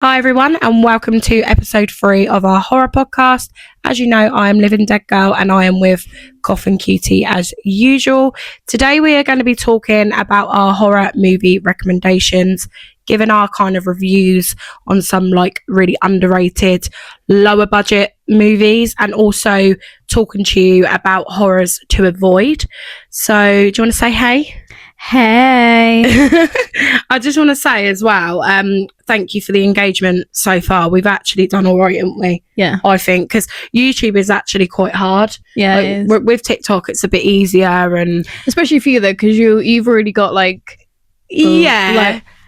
Hi everyone, and welcome to episode 3 of our horror podcast. As you know, I am Living Dead Girl and I am with Coffin Cutie as usual. Today we are going to be talking about our horror movie recommendations, giving our kind of reviews on some like really underrated, lower budget movies, and also talking to you about horrors to avoid. So do you want to say hey? Hey. I just want to say as well, thank you for the engagement so far. We've actually done all right, haven't we? Yeah. I think, because YouTube is actually quite hard. Yeah, like, it is. With TikTok, it's a bit easier, and especially for you though, because you've already got like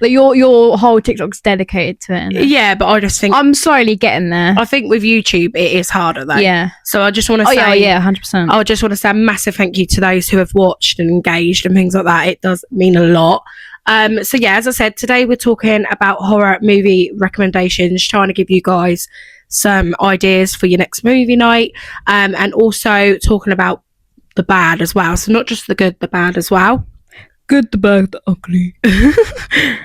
your whole TikTok's dedicated to it. Yeah, but I just think I'm slowly getting there. I think with YouTube it is harder though. Yeah. So I just want to say, 100%. I just want to say a massive thank you to those who have watched and engaged and things like that. It does mean a lot. So yeah, as I said, today we're talking about horror movie recommendations, trying to give you guys some ideas for your next movie night, and also talking about the bad as well. So not just the good, the bad as well. Good, the bad, the ugly.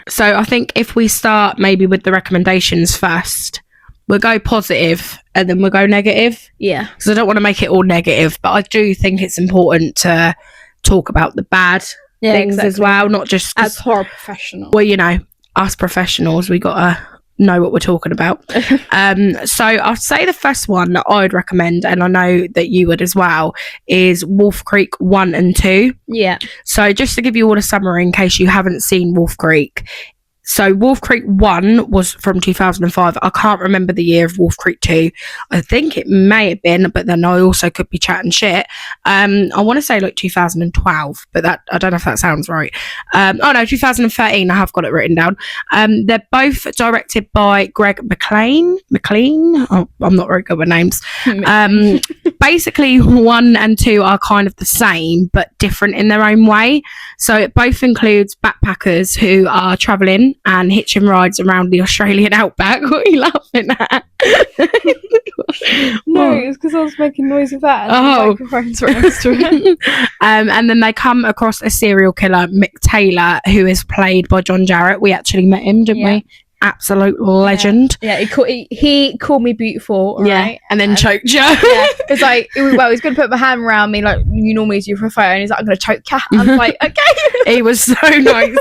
So I think if we start maybe with the recommendations first, we'll go positive and then we'll go negative. Yeah. Because I don't want to make it all negative, but I do think it's important to talk about the bad things as well, not just as horror professionals. Well, you know, us professionals, we gotta know what we're talking about. So I'll say the first one that I'd recommend, and I know that you would as well, is Wolf Creek 1 and 2. Yeah. So just to give you all a summary in case you haven't seen Wolf Creek. So Wolf Creek 1 was from 2005. I can't remember the year of Wolf Creek 2. I think it may have been, but then I also could be chatting shit. I want to say like 2012, but that I don't know if that sounds right. 2013. I have got it written down. They're both directed by Greg McLean. Oh, I'm not very good with names. Basically, 1 and 2 are kind of the same, but different in their own way. So it both includes backpackers who are travelling and hitching rides around the Australian outback. What are you laughing at? No, it's because I was making noise with that. And then they come across a serial killer, Mick Taylor, who is played by John Jarratt. We actually met him, didn't we? Absolute legend. Yeah, he called me beautiful. Right? And then choked you. Yeah, it's like, he's going to put my hand around me like you normally do for a photo, and he's like, I'm going to choke you. I was like, okay. He was so nice.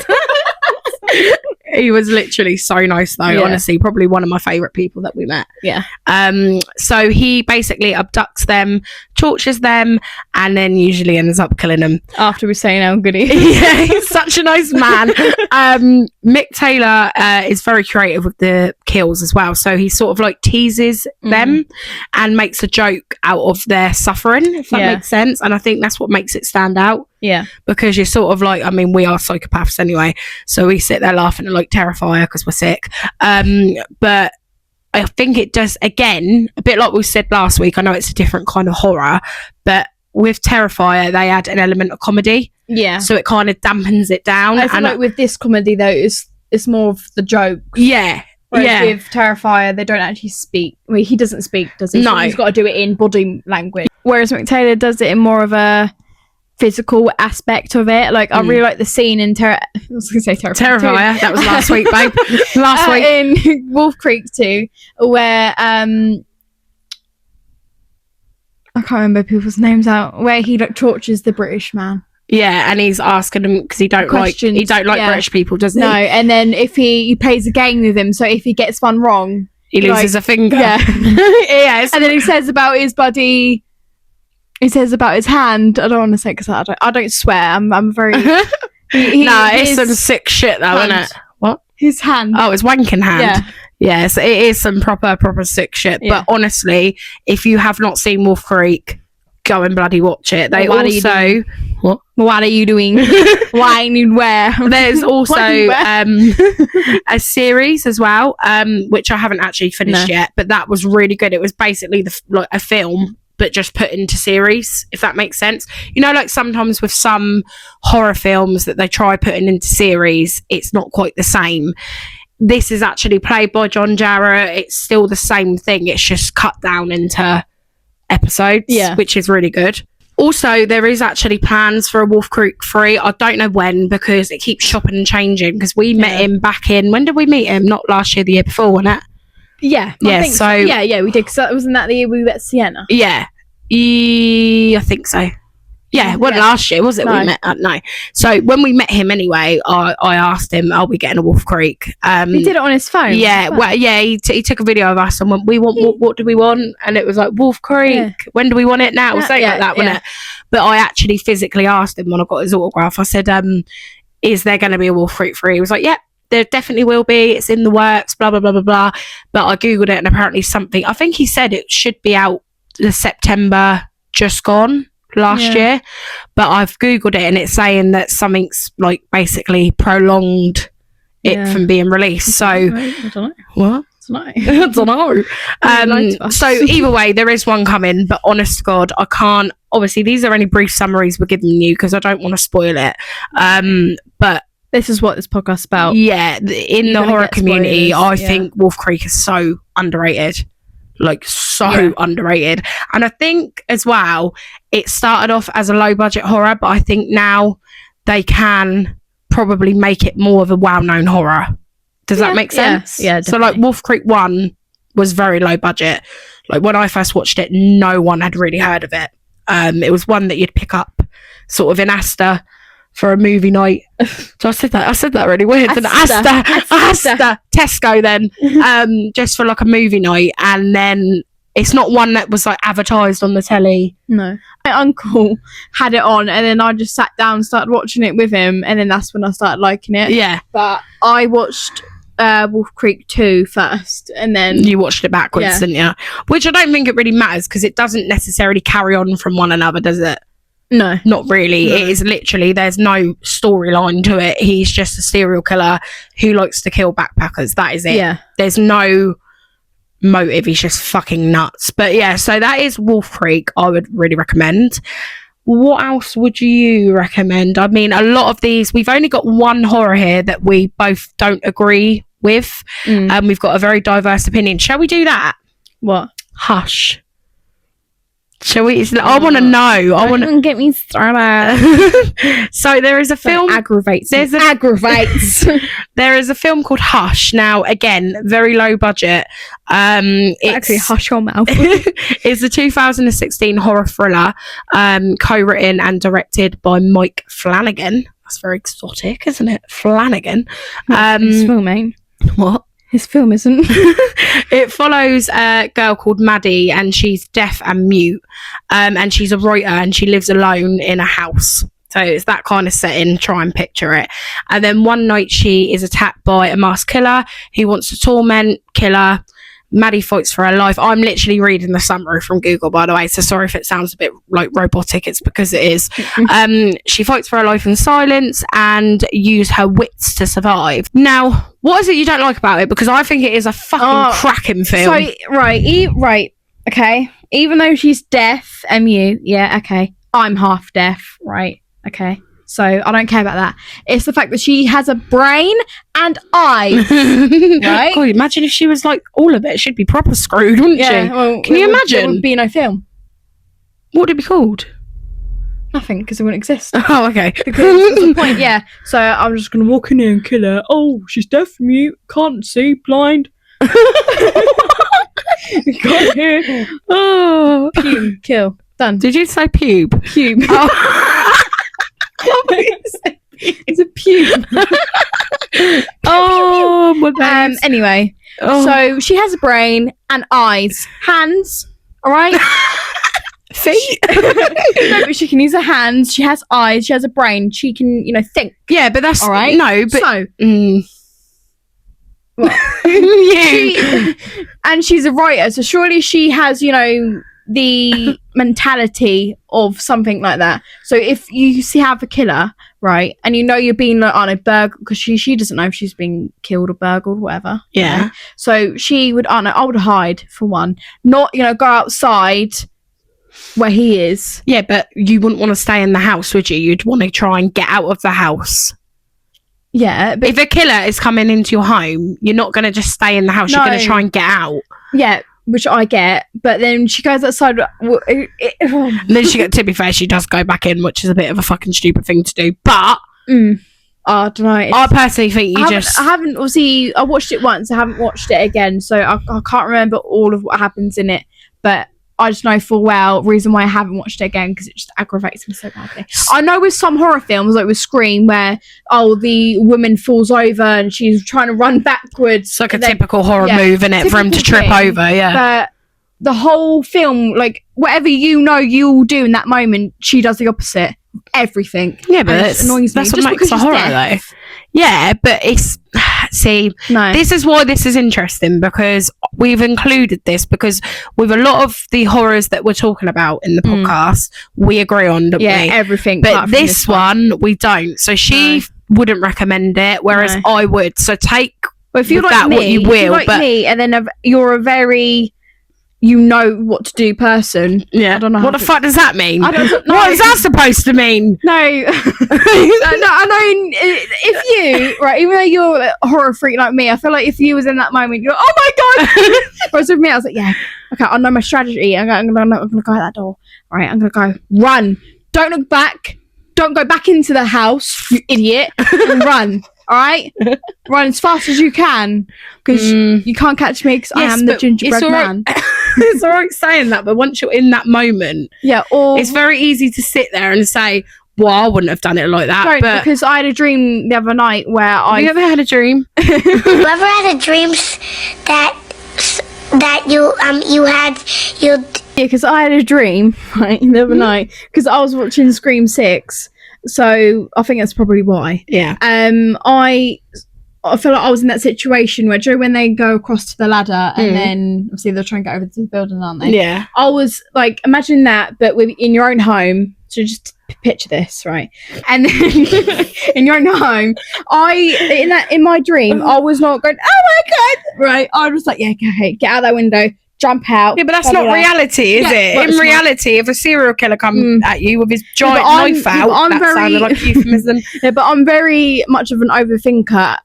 He was literally so nice though, honestly, probably one of my favourite people that we met. Yeah. So he basically abducts them, tortures them, and then usually ends up killing them. After we say how good he is. Yeah, he's such a nice man. Mick Taylor is very creative with the kills as well. So he sort of like teases them and makes a joke out of their suffering, if that makes sense. And I think that's what makes it stand out. Yeah. Because you're sort of like, I mean, we are psychopaths anyway. So we sit there laughing at like Terrifier because we're sick. But I think it does, again, a bit like we said last week. I know it's a different kind of horror, but with Terrifier, they add an element of comedy. Yeah. So it kind of dampens it down. I feel like with this comedy, though, it's more of the joke. Yeah. Whereas with Terrifier, they don't actually speak. I mean, he doesn't speak, does he? No. So he's got to do it in body language. Whereas Mick Taylor does it in more of a physical aspect of it. Like I really like the scene in I was going to say Terrifier. That was last week, babe. Last week in Wolf Creek 2, where I can't remember people's names out. Where he like tortures the British man. Yeah, and he's asking him because he don't like British people, does he? No, and then if he plays a game with him, so if he gets one wrong, he loses a finger. Yeah, yes. And then he says about his buddy. He says about his hand. I don't want to say because I don't swear. I'm very. It's some sick shit though, isn't it? What? His hand. Oh, his wanking hand. Yeah. Yes, it is some proper sick shit. Yeah. But honestly, if you have not seen Wolf Creek, go and bloody watch it. They also. What are you doing? Why and where? There's also a series as well, which I haven't actually finished yet, but that was really good. It was basically a film, but just put into series, if that makes sense. You know, like sometimes with some horror films that they try putting into series, it's not quite the same. This is actually played by John Jarratt. It's still the same thing. It's just cut down into episodes, which is really good. Also, there is actually plans for a Wolf Creek 3. I don't know when, because it keeps shopping and changing, because we met him back in... When did we meet him? Not last year, the year before, wasn't it? Yeah. I think so. Yeah, we did. Because wasn't that the year we met Sienna? Yeah. I think so. Yeah, it wasn't last year, was it? No. We met... no. So, when we met him anyway, I asked him, are we getting a Wolf Creek? He did it on his phone. Yeah, well, yeah, he took a video of us and went, what do we want? And it was like, Wolf Creek. Yeah. When do we want it now? Something like that, wasn't it? But I actually physically asked him when I got his autograph. I said, is there going to be a Wolf Creek 3? He was like, yeah, there definitely will be. It's in the works, blah, blah, blah, blah, blah. But I Googled it and apparently something... I think he said it should be out the September just gone. Last year, but I've googled it and it's saying that something's like basically prolonged it from being released. So I don't know. What? I don't know. So either way, there is one coming, but honest to God, I can't. Obviously, these are only brief summaries we're giving you because I don't want to spoil it. But this is what this podcast's about. Yeah, in the horror community, I think Wolf Creek is so underrated. Like so underrated. And I think as well, it started off as a low budget horror, but I think now they can probably make it more of a well-known horror. Does that make sense? Yeah, so like Wolf Creek 1 was very low budget. Like when I first watched it, no one had really heard of it. It was one that you'd pick up sort of in Asda for a movie night. So I said that really weird. Asda. Tesco then. Just for like a movie night. And then it's not one that was like advertised on the telly. No. My uncle had it on and then I just sat down and started watching it with him and then that's when I started liking it. Yeah. But I watched Wolf Creek 2 first and then... You watched it backwards, didn't you? Which I don't think it really matters because it doesn't necessarily carry on from one another, does it? No. Not really. No. It is literally, there's no storyline to it. He's just a serial killer who likes to kill backpackers. That is it. Yeah. There's no motive. He's just fucking nuts. But yeah, so that is Wolf Creek. I would really recommend. What else would you recommend? I mean, a lot of these, we've only got one horror here that we both don't agree with. We've got a very diverse opinion. Shall we do that? What? Hush. Shall we? I want to know. I want to get me started. So there is a film. Aggravates. Aggravates. There is a film called Hush. Now, again, very low budget. It's actually hush your mouth. It's a 2016 horror thriller, co-written and directed by Mike Flanagan. That's very exotic, isn't it? Flanagan. His film, mate. What? His film isn't. It follows a girl called Maddie and she's deaf and mute, and she's a writer and she lives alone in a house. So it's that kind of setting, try and picture it. And then one night she is attacked by a masked killer who wants to torment, kill her. Maddie fights for her life. I'm literally reading the summary from Google, by the way, so sorry if it sounds a bit like robotic. It's because it is. She fights for her life in silence and use her wits to survive. Now, what is it you don't like about it? Because I think it is a fucking cracking film. So, right, okay. Even though she's deaf and mute, okay. I'm half deaf, right, okay. So I don't care about that. It's the fact that she has a brain and eyes, right? God, imagine if she was like all of it. She'd be proper screwed, wouldn't she? Well, can you imagine? There would be no film. What would it be called? Nothing, because it wouldn't exist. Oh, okay. Because that's the point, yeah. So I'm just going to walk in here and kill her. Oh, she's deaf, mute, can't see, blind. Can't hear. Oh. Pube, kill. Done. Did you say pube? Pube. Oh. It's a pube. Oh my god. Anyway, so she has a brain and eyes, hands. All right. Feet. No, but she can use her hands. She has eyes. She has a brain. She can, think. Yeah, but that's all right. No, but so. What? And she's a writer, so surely she has, the mentality of something like that. So if you have a killer, right, and you're being like on a burgle, because she doesn't know if she's been killed or burgled, whatever. Yeah. So she would, I would hide for one, not go outside where he is. Yeah, but you wouldn't want to stay in the house, would you? You'd want to try and get out of the house. Yeah, but if a killer is coming into your home, you're not going to just stay in the house. You're going to try and get out. Yeah, which I get. But then she goes outside. And then to be fair, she does go back in, which is a bit of a fucking stupid thing to do. But I don't know. I personally think I haven't obviously. I watched it once. I haven't watched it again, so I can't remember all of what happens in it. But I just know full well reason why I haven't watched it again, because it just aggravates me so badly. I know with some horror films, like with Scream, where the woman falls over and she's trying to run backwards. It's like a typical horror move, innit, for him to trip over. Yeah, but the whole film, like whatever you'll do in that moment, she does the opposite. Everything. Yeah, but it annoys me. That's what makes a horror, though. Yeah, but it's this is why this is interesting, because we've included this because with a lot of the horrors that we're talking about in the podcast, we agree on, don't we? Yeah, everything. But this one, we don't. So she wouldn't recommend it, whereas I would. So take if you like that me, what you will. If you like me, and then you're a very what to do person. Yeah. I don't know. What the fuck does that mean? I don't know. What is that supposed to mean? No. No, I know if you, right, even though you're a horror freak like me, I feel like if you was in that moment, you're, oh my God. Whereas with me, I was like, yeah, okay, I know my strategy. I'm going to go out that door. All right, I'm going to go run. Don't look back. Don't go back into the house, you idiot. And run. All right, run as fast as you can, because you can't catch me, because I am the gingerbread man. It's all right saying that, but once you're in that moment, it's very easy to sit there and say, well, I wouldn't have done it like that. Because I had a dream the other night where Have you ever had a dream? You ever had a dream that you had. Yeah, because I had a dream right the other night, because I was watching Scream 6, so I think that's probably why. Yeah. I feel like I was in that situation where when they go across to the ladder and then obviously they're trying to get over to the building, aren't they? Yeah. I was like, imagine that, but in your own home. So just picture this, right? And then in your own home, in my dream, I was not going, oh my God, right? I was like, yeah, okay, get out that window, jump out. Yeah, but that's not reality, is it? In reality, if a serial killer comes at you with his giant knife out, that sounded like a euphemism. Yeah, but I'm very much of an overthinker.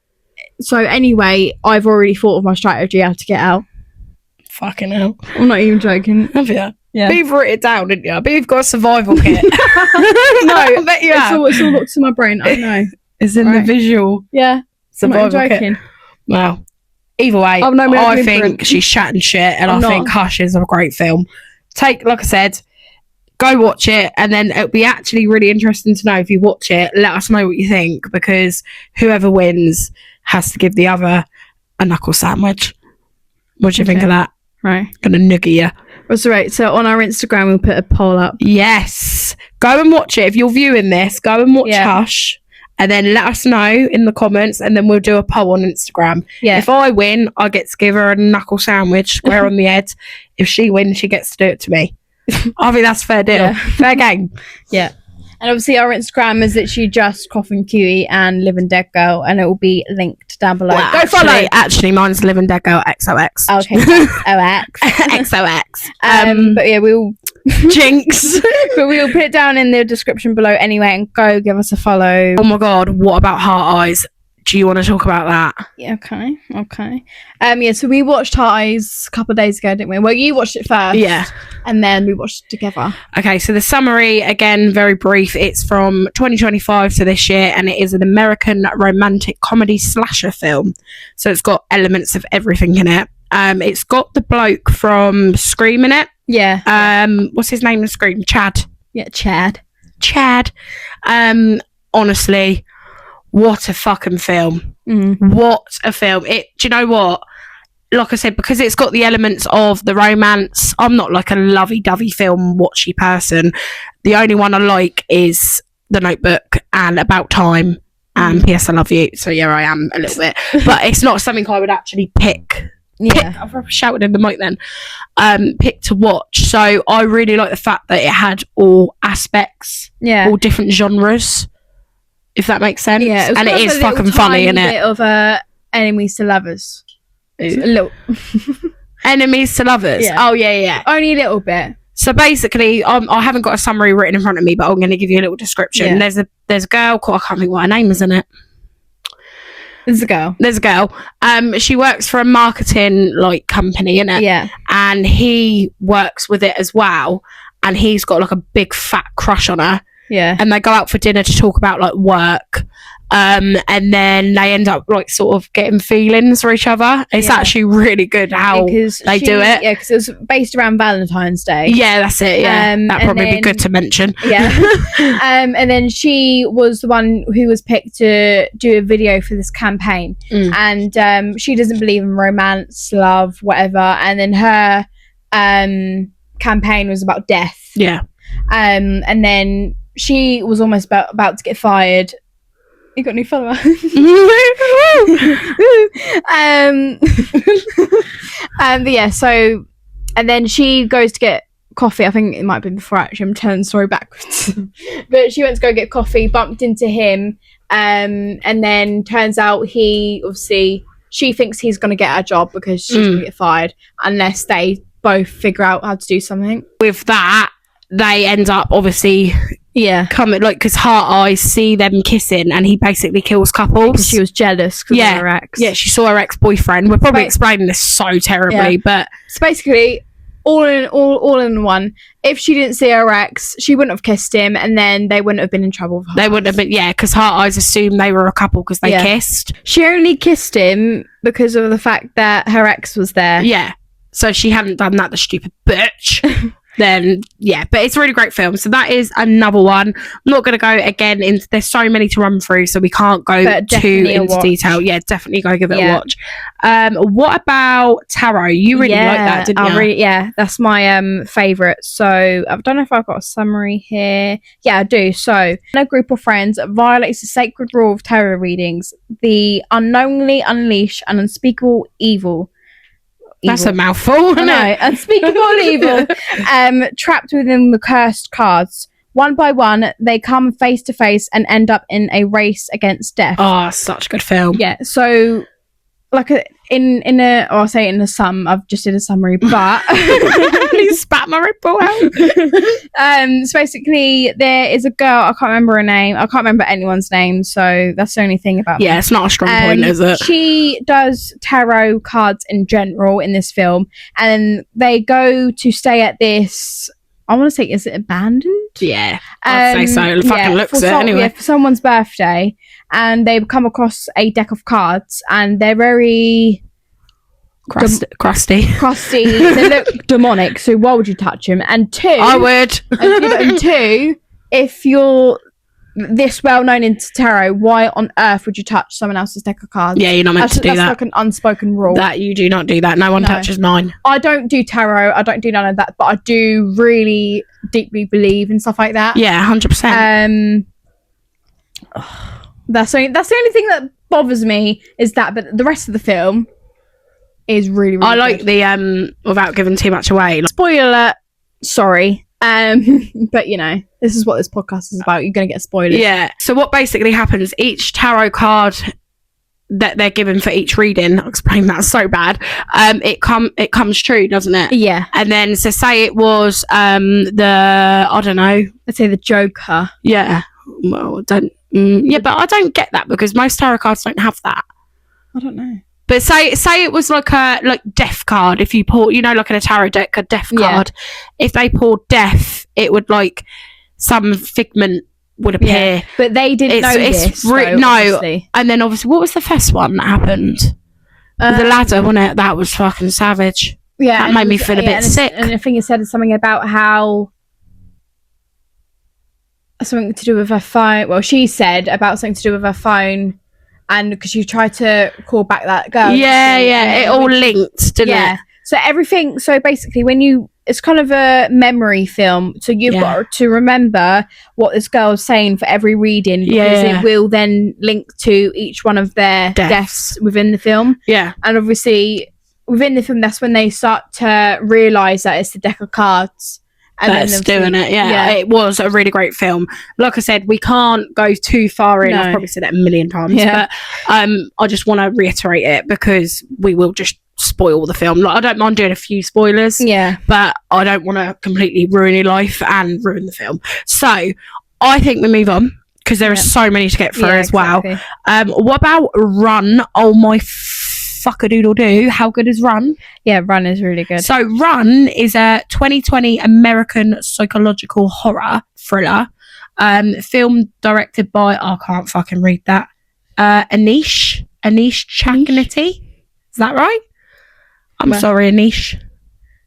So anyway, I've already thought of my strategy how to get out. Fucking hell. I'm not even joking. Have you? Yeah. But you've written it down, didn't you? But you've got a survival kit. No, I bet you have. It's all looked to my brain. I know. It's in the visual survival kit. Well, either way, I think she's chatting shit, and I think Hush is a great film. Like I said, go watch it, and then it'll be actually really interesting to know if you watch it. Let us know what you think, because whoever wins has to give the other a knuckle sandwich. What do you think of that? Right. Gonna nugget you. That's right. So on our Instagram, we'll put a poll up. Yes. Go and watch it. If you're viewing this, go and watch Hush, and then let us know in the comments, and then we'll do a poll on Instagram. Yeah. If I win, I get to give her a knuckle sandwich square on the head. If she wins, she gets to do it to me. I think that's fair deal. Yeah. Fair game. Yeah. And obviously our Instagram is literally just Coffin Cutie and Living Dead Girl, and it will be linked down below. Well, go follow. Actually, mine's Living Dead Girl XOX. Okay, XOX. XOX. But yeah, we'll jinx. But we'll put it down in the description below anyway, and go give us a follow. Oh my God, what about Heart Eyes? Do you want to talk about that? Yeah, okay. Yeah, so we watched Heart Eyes a couple of days ago, didn't we? Well, you watched it first. Yeah. And then we watched it together. Okay, so the summary, again, very brief. It's from 2025 to this year, and it is an American romantic comedy slasher film. So it's got elements of everything in it. It's got the bloke from Scream in it. Yeah. What's his name in Scream? Chad. Yeah, Chad. Honestly, what a fucking film. What a film. Do you know what? Like I said, because it's got the elements of the romance, I'm not like a lovey-dovey film watchy person. The only one I like is The Notebook and About Time and P.S. I Love You. So yeah, I am a little bit. But it's not something I would actually pick. I've shouted in the mic then. Pick to watch. So I really like the fact that it had all aspects. Yeah. All different genres. If that makes sense. Yeah, and it is fucking funny, isn't it? Bit of enemies to lovers. A little enemies to lovers. Yeah. Oh yeah. Only a little bit. So basically, I haven't got a summary written in front of me, but I'm going to give you a little description. Yeah. There's a girl called, I can't think what her name is in it. There's a girl. There's a girl. She works for a marketing like company, innit? Yeah. And he works with it as well. And he's got like a big fat crush on her. Yeah. And they go out for dinner to talk about like work. And then they end up like sort of getting feelings for each other. It's actually really good how they do it. Yeah, because it was based around Valentine's Day. Yeah, that's it. Yeah, that'd probably be good to mention. Yeah. And then she was the one who was picked to do a video for this campaign. And she doesn't believe in romance, love, whatever. And then her campaign was about death. Yeah. And then she was almost about to get fired. You got any followers? Yeah, so, and then she goes to get coffee. I think it might be before, actually. I'm telling the story backwards. But she went to go get coffee, bumped into him, and then turns out she thinks he's going to get her job because she's going to get fired unless they both figure out how to do something. With that, they end up obviously coming, like, because Heart Eyes see them kissing and he basically kills couples because she was jealous because of her ex. Yeah, she saw her ex-boyfriend. We're probably explaining this so terribly, but it's basically all in one. If she didn't see her ex, she wouldn't have kissed him, and then they wouldn't have been in trouble with her. They wouldn't have been, because Heart Eyes assumed they were a couple because they kissed. She only kissed him because of the fact that her ex was there. Yeah, so she hadn't done that, the stupid bitch. Then but it's a really great film. So that is another one. I'm not going to go again into, there's so many to run through, so we can't go too into detail. Yeah, definitely go give it a watch. What about Tarot? You really like that, didn't you? That's my favourite. So I don't know if I've got a summary here. Yeah, I do. So a group of friends violates the sacred rule of tarot readings. The unknowingly unleash an unspeakable evil. That's a mouthful. I know. Unspeakable evil. Trapped within the cursed cards. One by one, they come face to face and end up in a race against death. Oh, such a good film. Yeah. So, like I'll say in the sum. I've just did a summary, but you spat my report out. So basically, there is a girl. I can't remember her name. I can't remember anyone's name. So that's the only thing about. Yeah, it's not a strong point, is it? She does tarot cards in general in this film, and they go to stay at this. I want to say, is it abandoned? Yeah, I'd say so. It fucking looks it anyway. Yeah, for someone's birthday, and they come across a deck of cards, and they're very crusty. They look demonic. So why would you touch them? And two, I would. and two, if you're this well known into tarot, why on earth would you touch someone else's deck of cards? Yeah, you're not meant to do that. That's like an unspoken rule. That you do not do that. No one touches mine. I don't do tarot. I don't do none of that. But I do really deeply believe in stuff like that. Yeah, 100%. That's the only thing that bothers me is that. But the rest of the film is really, really I like good. the without giving too much away. Spoiler alert. Sorry. But you know, this is what this podcast is about. You're gonna get spoilers. Yeah. So what basically happens, each tarot card that they're given for each reading, I'll explain that so bad, it comes true, doesn't it? Yeah. And then so say it was I don't know, let's say the Joker. Yeah. Well, but I don't get that because most tarot cards don't have that. I don't know. But say it was like a death card. If you pull, like in a tarot deck, a death card. If they pulled death, it would some figment would appear. Yeah. But they didn't know this. Obviously. And then obviously, what was the first one that happened? The ladder, wasn't it? That was fucking savage. Yeah, that made me feel a bit sick. And I think it said something about how something to do with her phone. Well, she said about something to do with her phone. And because you tried to call back that girl. Yeah. It all linked, didn't it? So everything, so basically it's kind of a memory film. So you've got to remember what this girl is saying for every reading. Because it will then link to each one of their deaths within the film. Yeah. And obviously within the film, that's when they start to realise that it's the deck of cards. And that's doing it. Yeah, it was a really great film. Like I said, we can't go too far in. I've probably said it a million times, but I just want to reiterate it because we will just spoil the film. Like, I don't mind doing a few spoilers, but I don't want to completely ruin your life and ruin the film. So I think we move on, because there are so many to get through as well. What about Run? Oh my fuck-a-doodle-doo. How good is Run? Yeah, Run is really good. So Run is a 2020 American psychological horror thriller, film directed by, I can't fucking read that, Anish Chakraborty. Is that right? I'm sorry, Anish.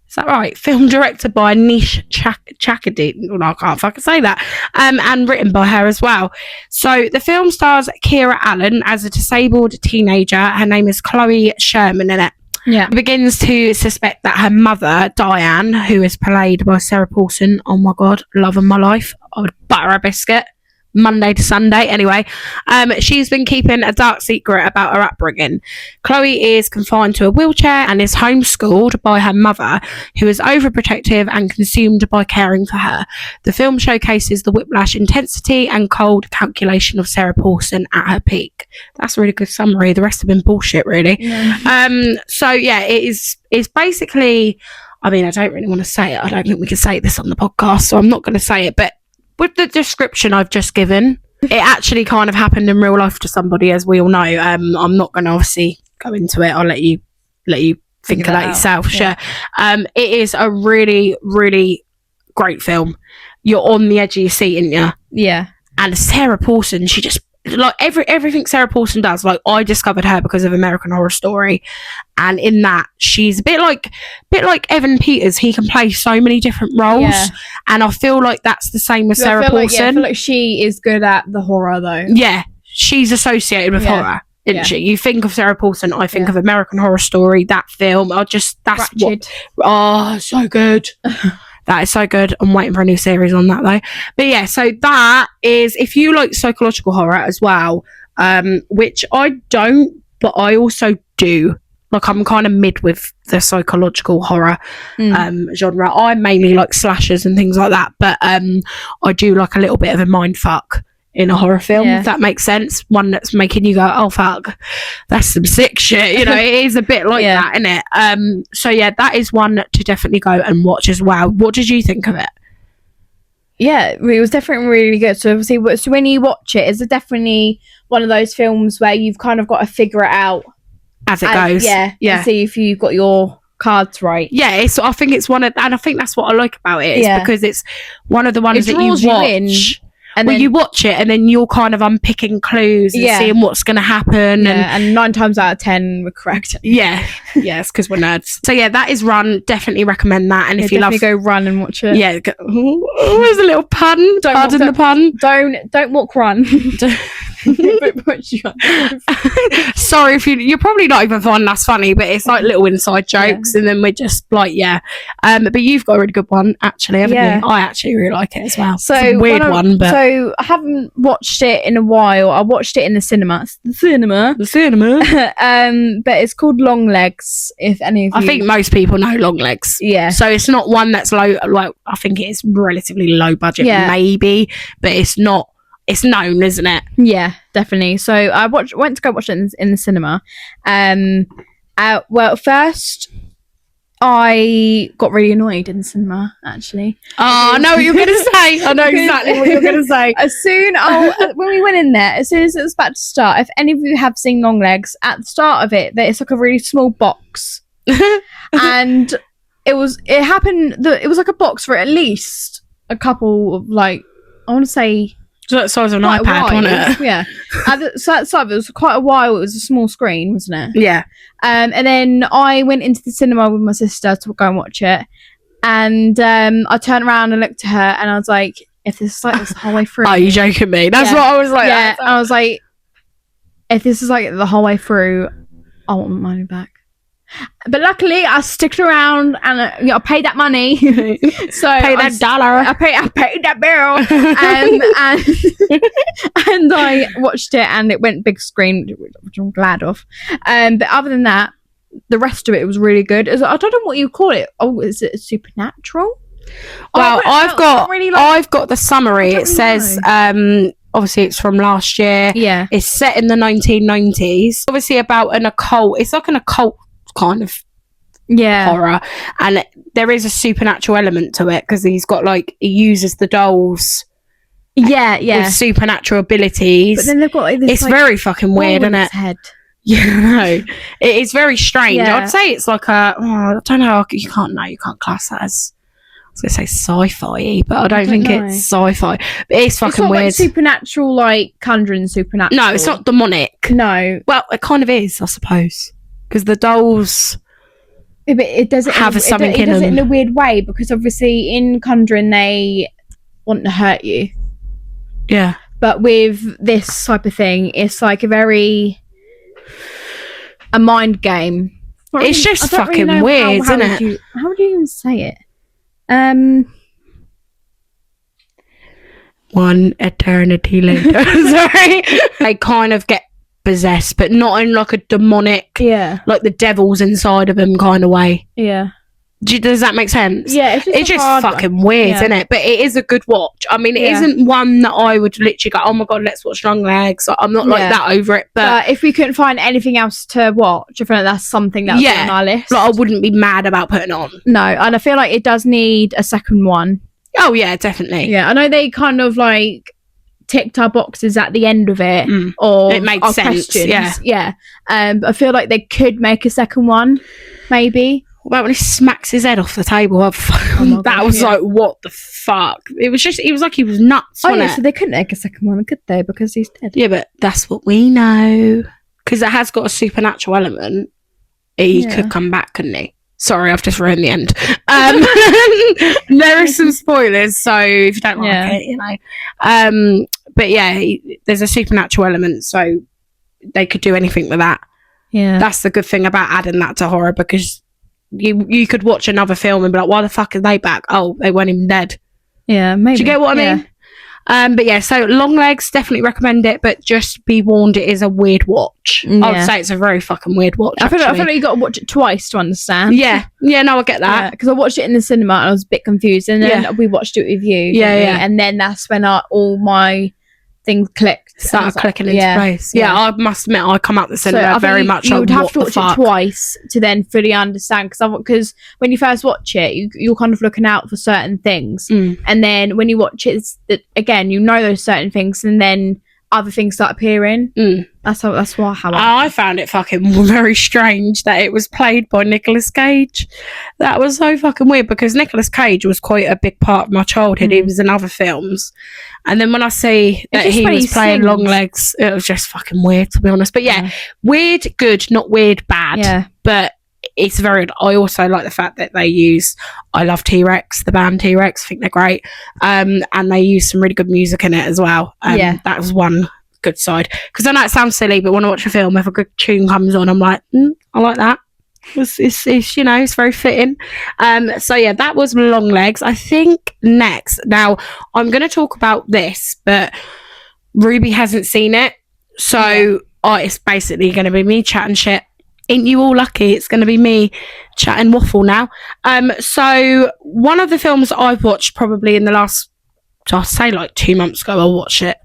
Is that right? Film directed by Anish Chakraborty. No, I can't fucking say that. And written by her as well. So the film stars Kira Allen as a disabled teenager. Her name is Chloe Sherman in it. Yeah. Begins to suspect that her mother, Diane, who is played by Sarah Paulson, oh my god, love of my life, I would butter a biscuit Monday to Sunday. Anyway, she's been keeping a dark secret about her upbringing. Chloe is confined to a wheelchair and is homeschooled by her mother, who is overprotective and consumed by caring for her. The film showcases the whiplash intensity and cold calculation of Sarah Paulson at her peak. That's a really good summary. The rest have been bullshit, really. So yeah, it's basically, I mean, I don't really want to say it. I don't think we can say this on the podcast, so I'm not going to say it, but with the description I've just given, it actually kind of happened in real life to somebody, as we all know. I'm not going to obviously go into it. I'll let you think of that yourself. Yeah. Sure. It is a really, really great film. You're on the edge of your seat, aren't you? Yeah. And Sarah Paulson, she just, like, everything Sarah Paulson does, like, I discovered her because of American Horror Story, and in that she's a bit like Evan Peters. He can play so many different roles, and I feel like that's the same with Sarah Paulson. I feel like she is good at the horror, though. Yeah, she's associated with horror, isn't she? You think of Sarah Paulson, I think of American Horror Story, that film. That's Ratched. So good. That is so good. I'm waiting for a new series on that, though. But yeah, so that is, if you like psychological horror as well, which I don't, but I also do. Like, I'm kind of mid with the psychological horror genre. I mainly like slashers and things like that, but I do like a little bit of a mind fuck in a horror film, if that makes sense. One that's making you go, oh fuck, that's some sick shit. You know, it is a bit like that, isn't it? So yeah, that is one to definitely go and watch as well. What did you think of it? Yeah, it was definitely really good. So obviously, so when you watch it, it's definitely one of those films where you've kind of got to figure it out as it goes. Yeah. And see if you've got your cards right. Yeah, I think it's one of, and I think that's what I like about it. Is because it's one of the ones that you watch. And then you watch it and then you're kind of unpicking clues and seeing what's going to happen. And 9 times out of 10 we're correct. Yeah. It's because we're nerds. So yeah, that is Run. Definitely recommend that. And if you love, go run and watch it. Yeah. There's a little pun. Pardon the pun. Don't walk, run. Sorry if you're probably not even finding that's funny, but it's like little inside jokes, and then we're just like, but you've got a really good one actually, haven't you? I actually really like it as well. So it's a weird one, but so I haven't watched it in a while. I watched it in the cinema. But it's called Long Legs. If any of you, I think most people know Long Legs. Yeah. So it's not one that's low. Like, I think it's relatively low budget, maybe, but it's not. It's known, isn't it? Yeah, definitely. So I went to go watch it in the cinema. Well, first I got really annoyed in the cinema, actually. Oh, I know what you're going to say. I know exactly what you're going to say. When we went in there, as soon as it was about to start, if any of you have seen Long Legs, at the start of it, it's like a really small box. And it was like a box for at least a couple of, like, I want to say, the size of an iPad, wasn't it? Yeah. So it was quite a while. It was a small screen, wasn't it? Yeah. And then I went into the cinema with my sister to go and watch it. And I turned around and looked at her and I was like, if this is like this the whole way through. Are you joking me? That's what I was like. Yeah. And I was like, if this is like the whole way through, I want my money back. But luckily, I stuck around and I paid that money. So pay that dollar. I paid that bill, and I watched it, and it went big screen, which I'm glad of. But other than that, the rest of it was really good. I don't know what you call it. Oh, is it supernatural? Well, I've got the summary. It says obviously it's from last year. Yeah, it's set in the 1990s. Obviously about an occult. It's like an occult kind of Yeah. horror, and there is a supernatural element to it because he uses the dolls with supernatural abilities. But then they've got like, this, it's very fucking weird, isn't it? Head. Yeah, no, it is very strange. Yeah. I'd say it's like I don't know. You can't class that as. I was gonna say sci-fi, but I don't think know. it's sci-fi. But it's fucking It's not weird. like supernatural, like conjuring supernatural. No, it's not demonic. No. Well, it kind of is, I suppose, because the dolls. Yeah, but it doesn't have something it in does it them. in a weird way because obviously in conjuring they want to hurt you, Yeah. but with this type of thing, it's like a mind game. It's just I don't fucking know weird, how isn't it? how would you even say it? One eternity later. Sorry. They kind of get possessed, but not in like a demonic, like the devil's inside of them kind of way. Yeah. Does that make sense? Yeah, it's just fucking weird, isn't it? But it is a good watch. I mean, it isn't one that I would literally go, oh my god, let's watch Long Legs. I'm not like that over it. But if we couldn't find anything else to watch, I feel like that's something that's on our list. Like I wouldn't be mad about putting it on. No, and I feel like it does need a second one. Oh yeah, definitely. Yeah, I know they kind of like ticked our boxes at the end of it, or it made our sense. questions. Yeah. But I feel like they could make a second one, maybe. What about when he smacks his head off the table? That was like, what the fuck? It was like he was nuts. Oh yeah, it? so they couldn't make a second one, could they? Because he's dead. Yeah, but that's what we know. Because it has got a supernatural element. He could come back, couldn't he? Sorry, I've just ruined the end. There are some spoilers, so if you don't like it, you know. But yeah, there's a supernatural element, so they could do anything with that. Yeah, that's the good thing about adding that to horror, because you could watch another film and be like, why the fuck are they back? Oh, they weren't even dead. Yeah, maybe. Do you get what I mean? But yeah, so Long Legs, definitely recommend it, but just be warned, it is a weird watch. I would say it's a very fucking weird watch. I feel like you got to watch it twice to understand. Yeah, no, I get that. Because I watched it in the cinema and I was a bit confused, and then we watched it with you. And then that's when all my things clicked. Started clicking into place. Yeah, I must admit, I come out the cinema very much. You would have to watch it twice to then fully understand. Because when you first watch it, you're kind of looking out for certain things, and then when you watch it again, you know those certain things, and then other things start appearing. That's how I found it fucking very strange that it was played by Nicolas Cage. That was so fucking weird, because Nicolas Cage was quite a big part of my childhood. He was in other films, and then when I see that he was playing Long Legs, it was just fucking weird, to be honest. But yeah, weird good, not weird bad. Yeah, but it's very good. I also like the fact that I love T-Rex, the band T-Rex. I think they're great. And they use some really good music in it as well. That was one good side. Because I know it sounds silly, but when I watch a film, if a good tune comes on, I'm like, I like that. It's you know, it's very fitting. So yeah, that was Long Legs. I think next, now I'm going to talk about this, but Ruby hasn't seen it. So it's basically going to be me chatting shit. Ain't you all lucky? It's going to be me chatting waffle now. So one of the films I've watched probably in the last, I'll say like 2 months ago, I watched it,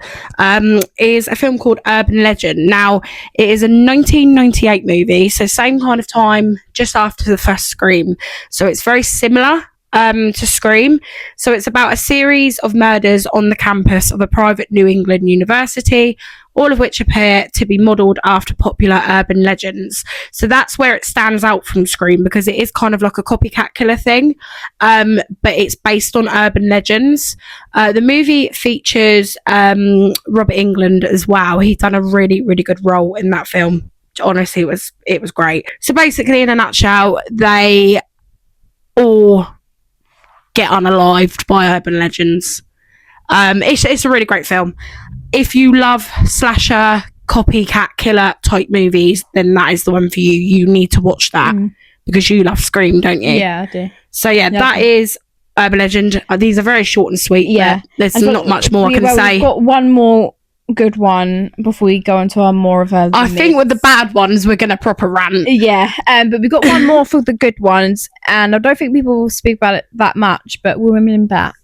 is a film called Urban Legend. Now, it is a 1998 movie, so same kind of time, just after the first Scream. So it's very similar to Scream. So it's about a series of murders on the campus of a private New England university, all of which appear to be modelled after popular urban legends. So that's where it stands out from Scream, because it is kind of like a copycat killer thing, but it's based on urban legends. The movie features Robert Englund as well. He's done a really, really good role in that film. Honestly, it was great. So basically, in a nutshell, they all get unalived by urban legends. It's a really great film. If you love slasher, copycat killer type movies, then that is the one for you. You need to watch that because you love Scream, don't you? Yeah, I do. So yeah, that is Urban Legend. These are very short and sweet. Yeah, there's not much more I can say. We've got one more good one before we go into our more of a. I think with the bad ones, we're gonna proper rant. Yeah, but we've got one more for the good ones, and I don't think people will speak about it that much. But Women in Black.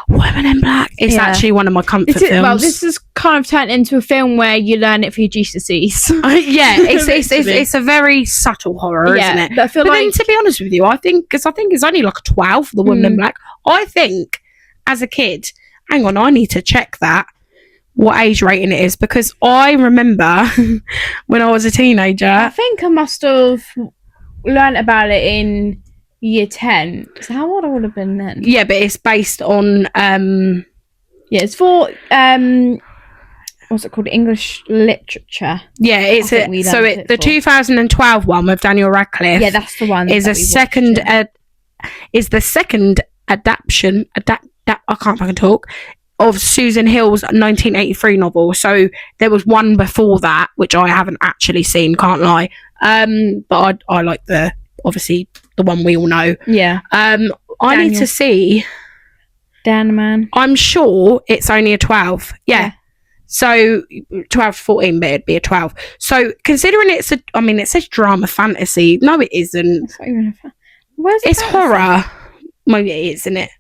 Women in Black. It's Yeah. actually one of my comfort films. Well, this is kind of turned into a film where you learn it for your GCSEs. Yeah, it's a very subtle horror, isn't it? But I feel But like then, to be honest with you, I think it's only like a 12 for the Woman in Black. I think as a kid, hang on, I need to check that what age rating it is, because I remember when I was a teenager. I think I must have learned about it in year 10. So how old I would have been then? Yeah, but it's based on Yeah, it's for what's it called? English literature. yeah, it's I think we so learned it it the for. 2012 one with Daniel Radcliffe. Yeah, that's the one. is that a we watched, second yeah. is the second adaptation I can't fucking talk of Susan Hill's 1983 novel. So there was one before that which I haven't actually seen, can't lie. But I like the obviously the one we all know. Yeah. I need Daniel. to see. Dan man. I'm sure it's only a 12. Yeah. So 12 to 14, but it'd be a 12. So considering it says drama fantasy. No, it isn't. That's not even a Where's It's horror. Maybe it is, isn't it?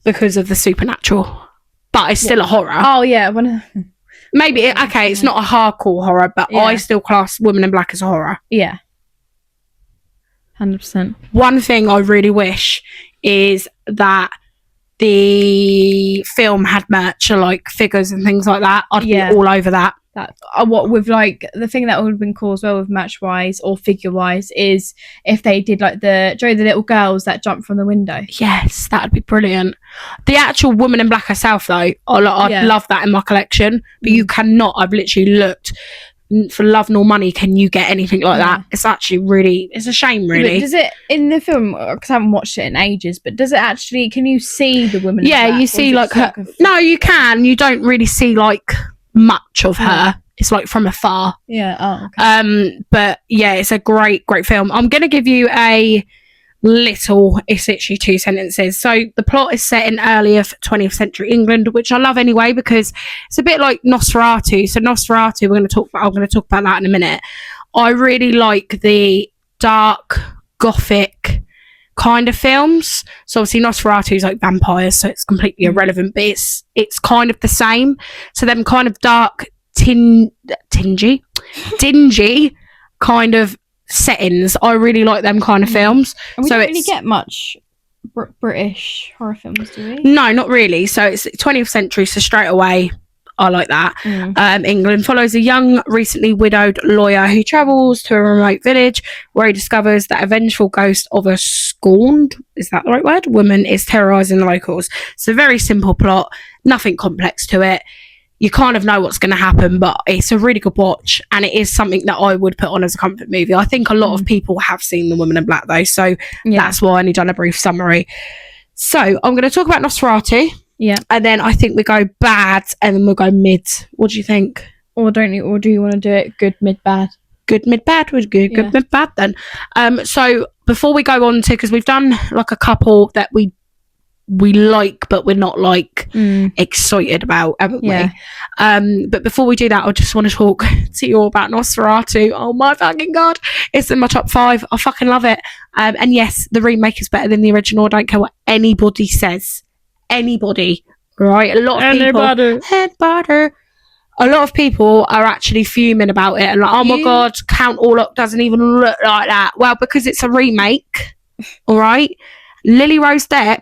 Because of the supernatural. But it's still a horror. Oh yeah, Maybe, it's not a hardcore horror, but Yeah. I still class Women in Black as a horror. yeah. 100%. One thing I really wish is that the film had merch, or like figures and things like that. I'd Yeah. be all over that. That what with like the thing that would have been cool as well with match wise or figure wise is if they did like the little girls that jump from the window. Yes, that'd be brilliant. The actual Woman in Black herself, though, I'd Yeah. love that in my collection. But you cannot. I've literally looked for love nor money. Can you get anything like that? It's actually really. It's a shame, really. But does it in the film? Because I haven't watched it in ages. But does it actually? Can you see the woman? in Yeah, black, you or see is it like just her. No, you can. You don't really see like much of her. It's like from afar. Yeah. Oh. Okay. But yeah, it's a great film. I'm gonna give you a little. It's literally 2 sentences. So the plot is set in earlier 20th century England, which I love anyway because it's a bit like Nosferatu. So Nosferatu, I'm going to talk about that in a minute. I really like the dark gothic kind of films. So obviously Nosferatu is like vampires, so it's completely irrelevant, but it's kind of the same. So them kind of dark dingy kind of settings, I really like them kind of films. And we so don't really get much British horror films, do we? No, not really. So it's 20th century, so straight away I like that. England follows a young, recently widowed lawyer who travels to a remote village where he discovers that a vengeful ghost of a scorned, is that the right word, woman is terrorising the locals. It's a very simple plot, nothing complex to it. You kind of know what's going to happen, but it's a really good watch, and it is something that I would put on as a comfort movie. I think a lot of people have seen The Woman in Black, though, so that's why I only done a brief summary. So I'm going to talk about Nosferatu. Yeah. And then I think we go bad, and then we'll go mid. What do you think? Or do you want to do it good, mid, bad? Good, mid, bad. Would good, Yeah. mid, bad then. So before we go on to, because we've done like a couple that we like, but we're not like excited about, haven't Yeah. we? But before we do that, I just want to talk to you all about Nosferatu. Oh my fucking god, it's in my top 5. I fucking love it. And yes, the remake is better than the original. I don't care what anybody says. Anybody, right? A lot of people. A lot of people are actually fuming about it and like, oh my god, Count Orlok doesn't even look like that. Well, because it's a remake, all right. Lily Rose Depp.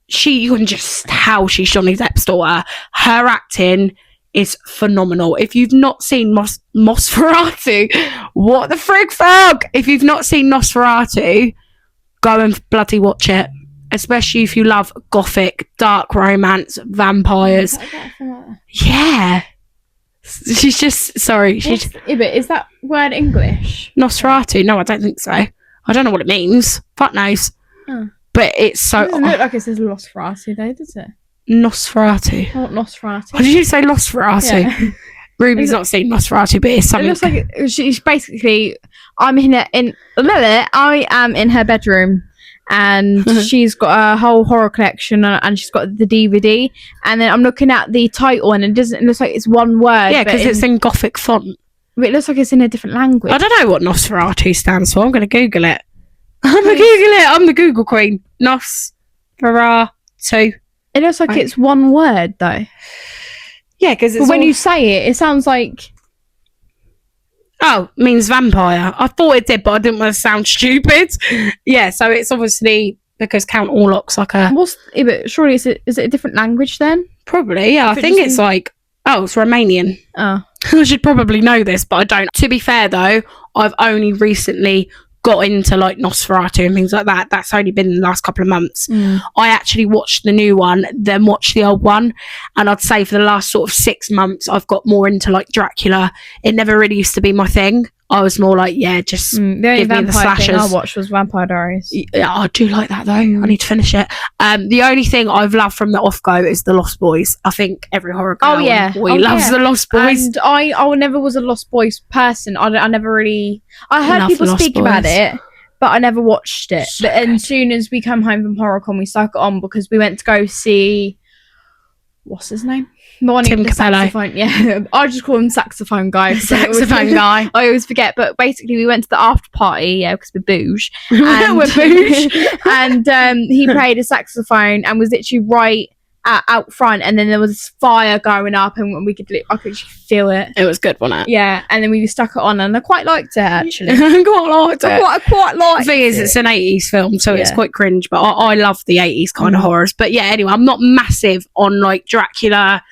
You can just tell she's Johnny Depp's daughter. Her acting is phenomenal. If you've not seen Nosferatu, what the frig fuck? If you've not seen Nosferatu, go and bloody watch it. Especially if you love gothic, dark romance, vampires. Yeah. She's just, sorry. But is that word English? Nosferatu? No, I don't think so. I don't know what it means. Fuck knows. Oh. But it's so... It doesn't look like it says Nosferatu though, does it? Nosferatu. Not Nosferatu. What did you say, Nosferatu? Yeah. Ruby's not seen Nosferatu, but it's something... It looks like she's basically... I am in her bedroom and she's got a whole horror collection and she's got the DVD, and then I'm looking at the title and it looks like it's one word. Yeah, because it's in Gothic font. But it looks like it's in a different language. I don't know what Nosferatu stands for. I'm going to Google it. I'm the Google Queen. Nosferatu. It looks like it's one word though. Yeah, because But when you say it sounds like... Oh, means vampire. I thought it did, but I didn't want to sound stupid. Yeah, so it's obviously because Count Orlok's like a... But surely is it a different language then? Probably, yeah. I think it's like... Oh, it's Romanian. Oh. I should probably know this, but I don't. To be fair, though, I've only recently got into like Nosferatu and things like that. That's only been in the last couple of months. I actually watched the new one, then watched the old one, and I'd say for the last sort of 6 months I've got more into like Dracula. It never really used to be my thing. I was more like, just the only give me the vampire thing I slashers. watched was Vampire Diaries. Yeah, I do like that though. I need to finish it. The only thing I've loved from the off-go is the Lost Boys. I think every horror girl and boy loves the Lost Boys. And I never was a Lost Boys person. I never really... I heard Love people Lost speak Boys. about it, but I never watched it. So But as soon as we come home from HorrorCon, we stuck it on because we went to go see... What's his name? The one Tim with the Capello. saxophone. Yeah, I just call him saxophone guy. Saxophone guy. I always forget. But basically, we went to the after party, because we're bouge. We're bouge. And he played a saxophone and was literally right out front. And then there was this fire going up, and I could actually feel it. It was good, wasn't it? Yeah, and then we stuck it on, and I quite liked it actually. I quite liked it. I quite liked The thing is, it's an 80s film, so it's quite cringe, but I love the 80s kind of horrors. But yeah, anyway, I'm not massive on like Dracula,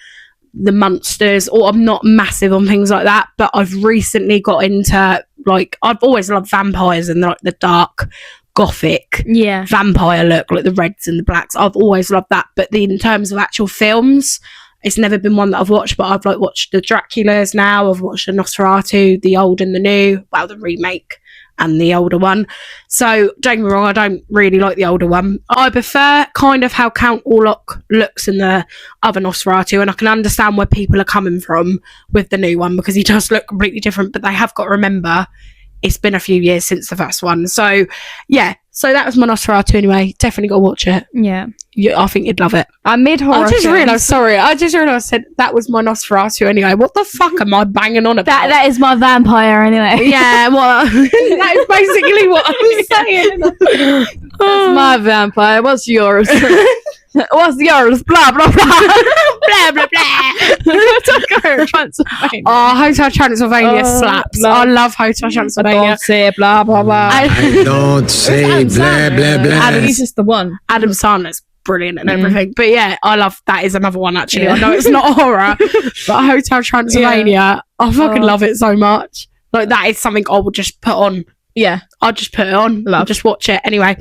the monsters, or I'm not massive on things like that, but I've recently got into like, I've always loved vampires and like the dark gothic vampire look, like the reds and the blacks. I've always loved that, but in terms of actual films, it's never been one that I've watched. But I've like watched the Draculas now, I've watched the Nosferatu, the old and the new, well, the remake and the older one. So don't get me wrong, I don't really like the older one. I prefer kind of how Count Orlok looks in the other Nosferatu, and I can understand where people are coming from with the new one because he does look completely different, but they have got to remember it's been a few years since the first one. So yeah, so that was my Nosferatu anyway. Definitely got to watch it. Yeah. I think you'd love it. I'm mid-horror. I just realised I said that was my Nosferatu anyway. What the fuck am I banging on about? That is my vampire anyway. Yeah, well, that is basically what I'm saying. That's my vampire. What's yours? What's yours? Blah, blah, blah. Blah, blah, blah. Transylvania. Oh, Hotel Transylvania slaps. I love Hotel Transylvania. Don't say blah, blah, blah. I don't say blah, blah, blah. He's just the one. Adam Sandler's brilliant and everything. But yeah, I love that is another one actually. I know it's not a horror, but Hotel Transylvania, I fucking love it so much. Like that is something I would just put on. Yeah. I'll just put it on. I'll just watch it. Anyway.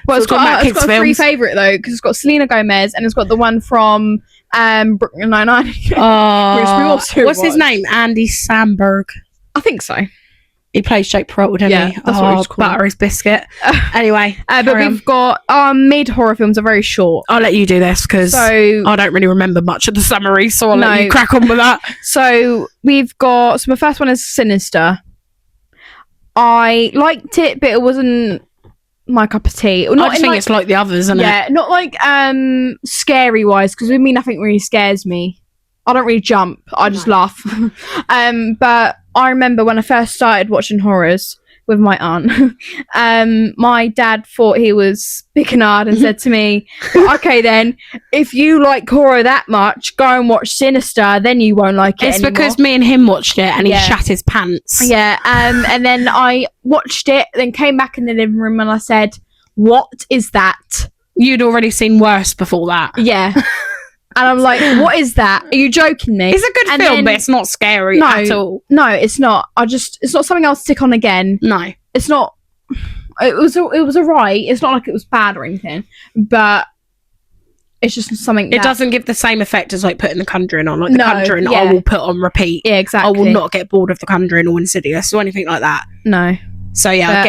Well, it's got a free favourite though, because it's got Selena Gomez and it's got the one from Brooklyn Nine-Nine. What's his name? Andy Samberg. I think so. He plays Jake Peralta, doesn't he? That's what he's called. Butter his biscuit. Anyway. But we've got our mid-horror films are very short. I'll let you do this because I don't really remember much of the summary, so I'll let you crack on with that. So we've got, my first one is Sinister. I liked it, but it wasn't my cup of tea. I just think it's like the others, isn't it? Yeah, not like scary wise, because with me nothing really scares me. I don't really jump. I just laugh. But I remember when I first started watching horrors with my aunt, my dad thought he was big and hard and said to me, okay then, if you like horror that much, go and watch Sinister, then you won't like it anymore. Because me and him watched it and he shat his pants. Yeah, and then I watched it, then came back in the living room and I said, what is that? You'd already seen worse before that. Yeah. And I'm like, what is that? Are you joking me? It's a good film, but it's not scary at all. No, it's not. It's not something I'll stick on again. No. It's not. It was alright. It's not like it was bad or anything, but it's just something. It doesn't give the same effect as like putting The Conjuring on. Like The Conjuring, I will put on repeat. Yeah, exactly. I will not get bored of The Conjuring or Insidious or anything like that. No. So yeah, I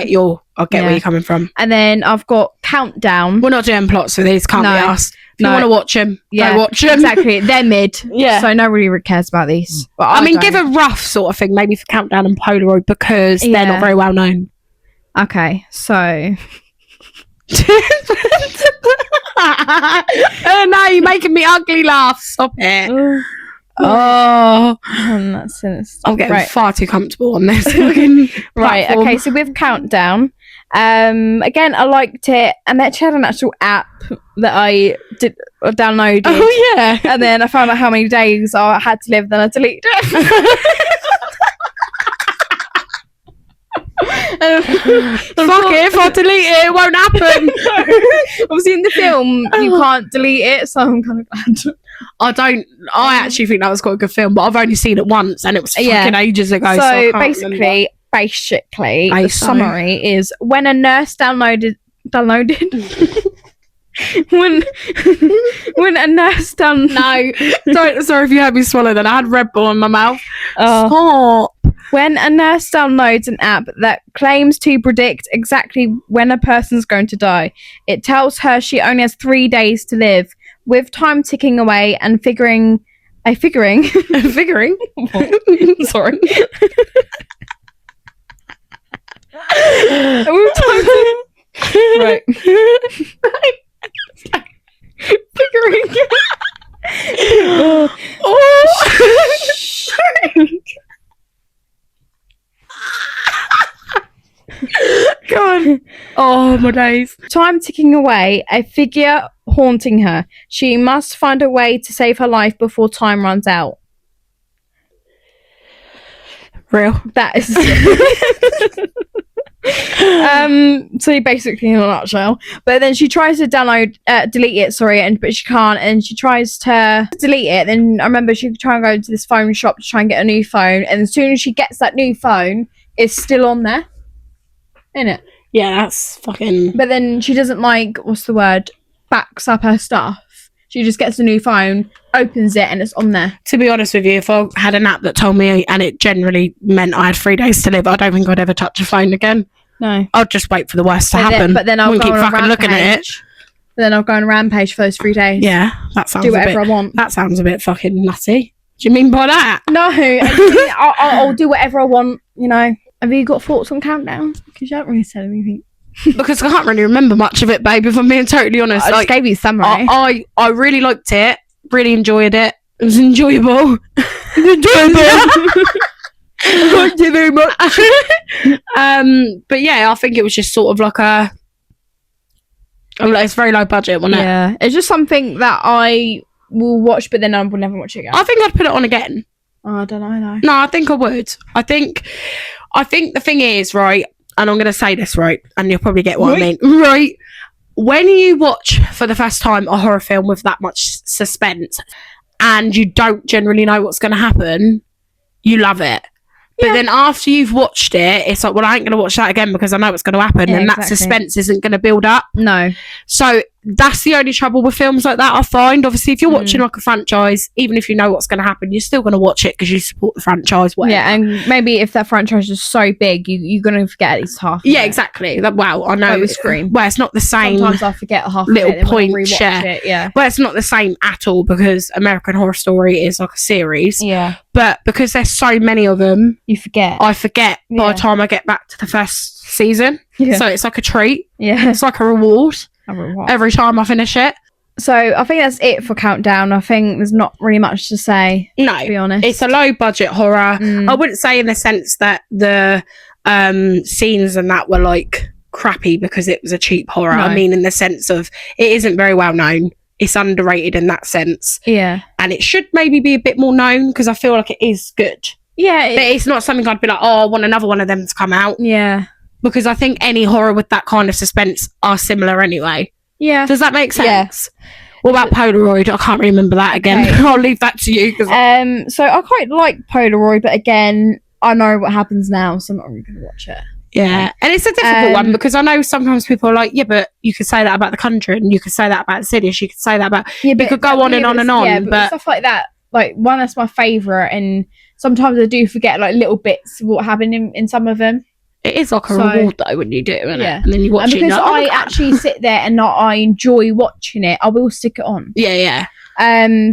get where you're coming from. And then I've got Countdown. We're not doing plots for these. Can't be asked. If you want to watch them, go watch them. Exactly. They're mid. Yeah. So nobody really cares about these. But I mean, give a rough sort of thing, maybe for Countdown and Polaroid, because they're not very well known. Okay, so. Oh no, you're making me ugly laugh. Stop it. That's sinister. I'm getting far too comfortable on this. Right, okay, so with Countdown, Again, I liked it, and they actually had an actual app that I downloaded. Oh yeah. And then I found out how many days I had to live, then I deleted it. Fuck it, if I delete it, it won't happen. Obviously, in the film, you can't delete it, so I'm kind of glad. I actually think that was quite a good film, but I've only seen it once, and it was fucking ages ago. So I can't remember. Basically, the summary is when a nurse downloaded when a nurse No, sorry if you heard me swallow that. I had Red Bull in my mouth. Stop. When a nurse downloads an app that claims to predict exactly when a person's going to die, it tells her she only has 3 days to live, with time ticking away and figuring. Sorry. Right. Figuring. God. Oh, my days. Time ticking away, a figure haunting her. She must find a way to save her life before time runs out. Real. That is so basically in a nutshell. But then she tries to delete it, but she can't, and she tries to delete it. Then I remember she try and go to this phone shop to try and get a new phone, and as soon as she gets that new phone, it's still on there, isn't it? Yeah, that's fucking... But then she doesn't backs up her stuff. She just gets a new phone, opens it, and it's on there. To be honest with you, if I had an app that told me and it generally meant I had 3 days to live, I don't think I'd ever touch a phone again. No. I'd just wait for the worst to happen. But then I'll go keep on a fucking looking at it. But then I'll go on a rampage for those 3 days. Yeah, that sounds do whatever I want. That sounds a bit fucking nutty. Do you mean by that? No, I'll do whatever I want, you know. Have you got thoughts on Countdown? Because you haven't really said anything. Because I can't really remember much of it, babe, if I'm being totally honest. I just gave you a summary. I really liked it. Really enjoyed it. It was enjoyable. Thank you very much. But yeah, I think it was just sort of like it's very low budget, wasn't it? Yeah, it's just something that I will watch, but then I will never watch it again. I think I'd put it on again. Oh, I don't know though. No, I think I would. I think the thing is, right, and I'm going to say this right, and you'll probably get what I mean. Right. When you watch for the first time a horror film with that much suspense and you don't generally know what's going to happen, you love it. But then after you've watched it, it's like, well, I ain't going to watch that again because I know what's going to happen, and that suspense isn't going to build up. No. So that's the only trouble with films like that, I find. Obviously, if you're watching like a franchise, even if you know what's going to happen, you're still going to watch it because you support the franchise. Whatever. Yeah, and maybe if that franchise is so big, you're going to forget at least half. Yeah, exactly. Well, I know. Like with Scream. Well, it's not the same. Sometimes I forget half little point share. It, yeah. Well, it's not the same at all because American Horror Story is like a series. Yeah. But because there's so many of them, you forget. I forget by the time I get back to the first season. Yeah. So it's like a treat. Yeah. It's like a reward. Every time I finish it. So I think that's it for Countdown. I think there's not really much to say. No, to be honest, it's a low budget horror. I wouldn't say in the sense that the scenes and that were like crappy because it was a cheap horror. No. I mean, in the sense of it isn't very well known. It's underrated in that sense. Yeah, and it should maybe be a bit more known because I feel like it is good. Yeah, but it's not something I'd be like, oh, I want another one of them to come out. Yeah. Because I think any horror with that kind of suspense are similar anyway. Yeah. Does that make sense? Yeah. What about Polaroid? I can't remember that again. Okay. I'll leave that to you. So I quite like Polaroid, but again, I know what happens now, so I'm not really going to watch it. Yeah. And it's a difficult one because I know sometimes people are like, yeah, but you could say that about The Conjuring, you could say that about Insidious, you could say that about... Yeah, but you could go on and on and on. Yeah, but stuff like that, like, one that's my favourite, and sometimes I do forget, like, little bits of what happened in some of them. It is like a reward though when you do it, isn't it? And then you watch it. And because I actually sit there and I enjoy watching it, I will stick it on. Yeah, yeah.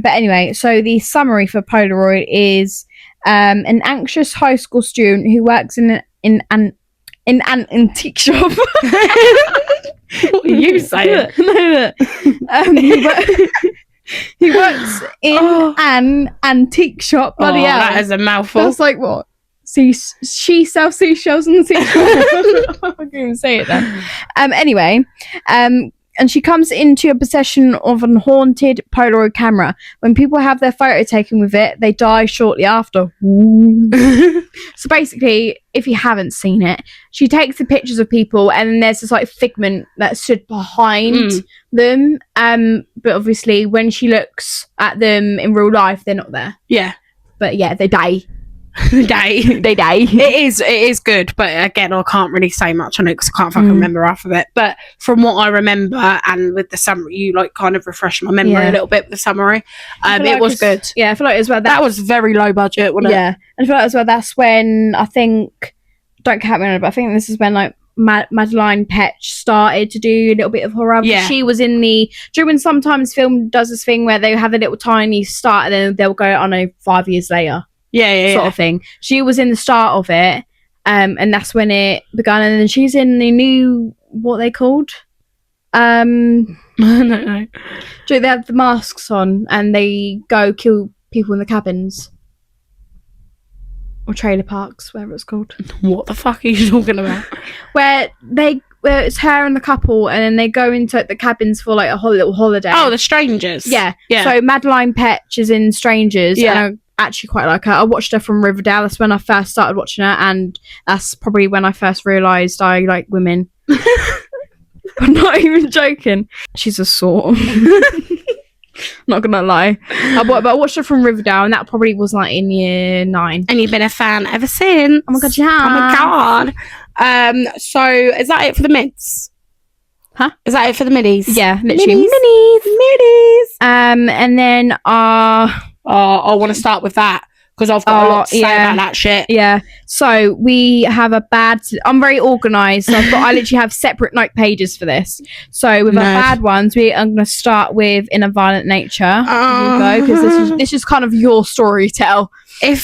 But anyway, so the summary for Polaroid is an anxious high school student who works in an antique shop. What are you saying? He works in an antique shop. Bloody hell. That is a mouthful. That's like what? she sells seashells on the seashore. I can't even say it then. Anyway, and she comes into a possession of an haunted Polaroid camera. When people have their photo taken with it, they die shortly after. So basically, if you haven't seen it, she takes the pictures of people, and then there's this like figment that stood behind them. But obviously, when she looks at them in real life, they're not there. Yeah. But yeah, they die. They die. It is good, but again, I can't really say much on it because I can't fucking remember half of it. But from what I remember, and with the summary, you like kind of refresh my memory a little bit with the summary. It was good. Yeah, I feel like as well that was very low budget, wasn't it? Yeah, and I feel like as well that's when I think, don't count me on it, but I think this is when like Madeline Petch started to do a little bit of horror. Yeah, she was in the. Do you know when sometimes film does this thing where they have a little tiny start and then they'll go, I don't know, 5 years later. Yeah, sort of thing. She was in the start of it, and that's when it began. And then she's in the new, what they called? I don't know. They have the masks on and they go kill people in the cabins or trailer parks, whatever it's called. What the fuck are you talking about? where it's her and the couple, and then they go into the cabins for like a little holiday. Oh, the Strangers. Yeah. So Madeline Petch is in Strangers. Yeah. And actually quite like her. I watched her from Riverdale. That's when I first started watching her, and that's probably when I first realised I like women. I'm not even joking. She's a sort. Not gonna lie. I watched her from Riverdale, and that probably was like in year 9. And you've been a fan ever since. Oh my god, yeah. Oh my god. So is that it for the mids? Huh? Is that it for the middies? Yeah, literally. Middies. And then I want to start with that because I've got a lot to say about that shit. Yeah. So we have I'm very organised. So I literally have separate note pages for this. So with our bad ones, I'm going to start with In a Violent Nature. Because this is kind of your story tell. Do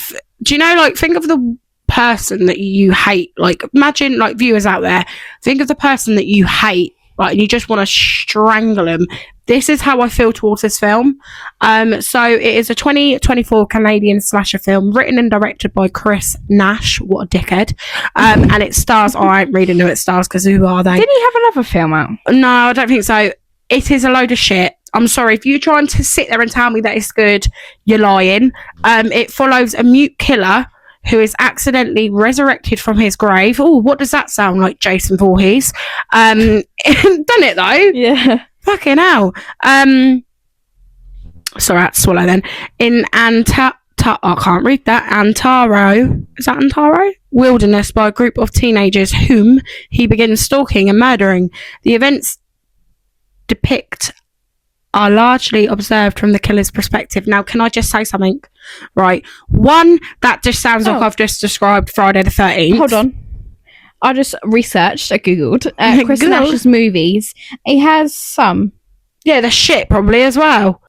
you know, like, think of the person that you hate. Like, imagine, like, viewers out there, think of the person that you hate. Right, and you just want to strangle them. This is how I feel towards this film. So it is a 2024 Canadian slasher film written and directed by Chris Nash. What a dickhead. And it stars, I ain't reading who it stars because who are they? Didn't he have another film out? No, I don't think so. It is a load of shit. I'm sorry. If you're trying to sit there and tell me that it's good, you're lying. It follows a mute killer who is accidentally resurrected from his grave. Oh, what does that sound like, Jason Voorhees? Done it though. Yeah. Fucking hell. Sorry, I had to swallow then. In I can't read that. Antaro. Is that Antaro? Wilderness by a group of teenagers whom he begins stalking and murdering. The events depict are largely observed from the killer's perspective. Now, can I just say something? Right. One, that just sounds like I've just described Friday the 13th. Hold on. I just researched, I googled Chris Google. Nash's movies. He has some. Yeah, they're shit probably as well.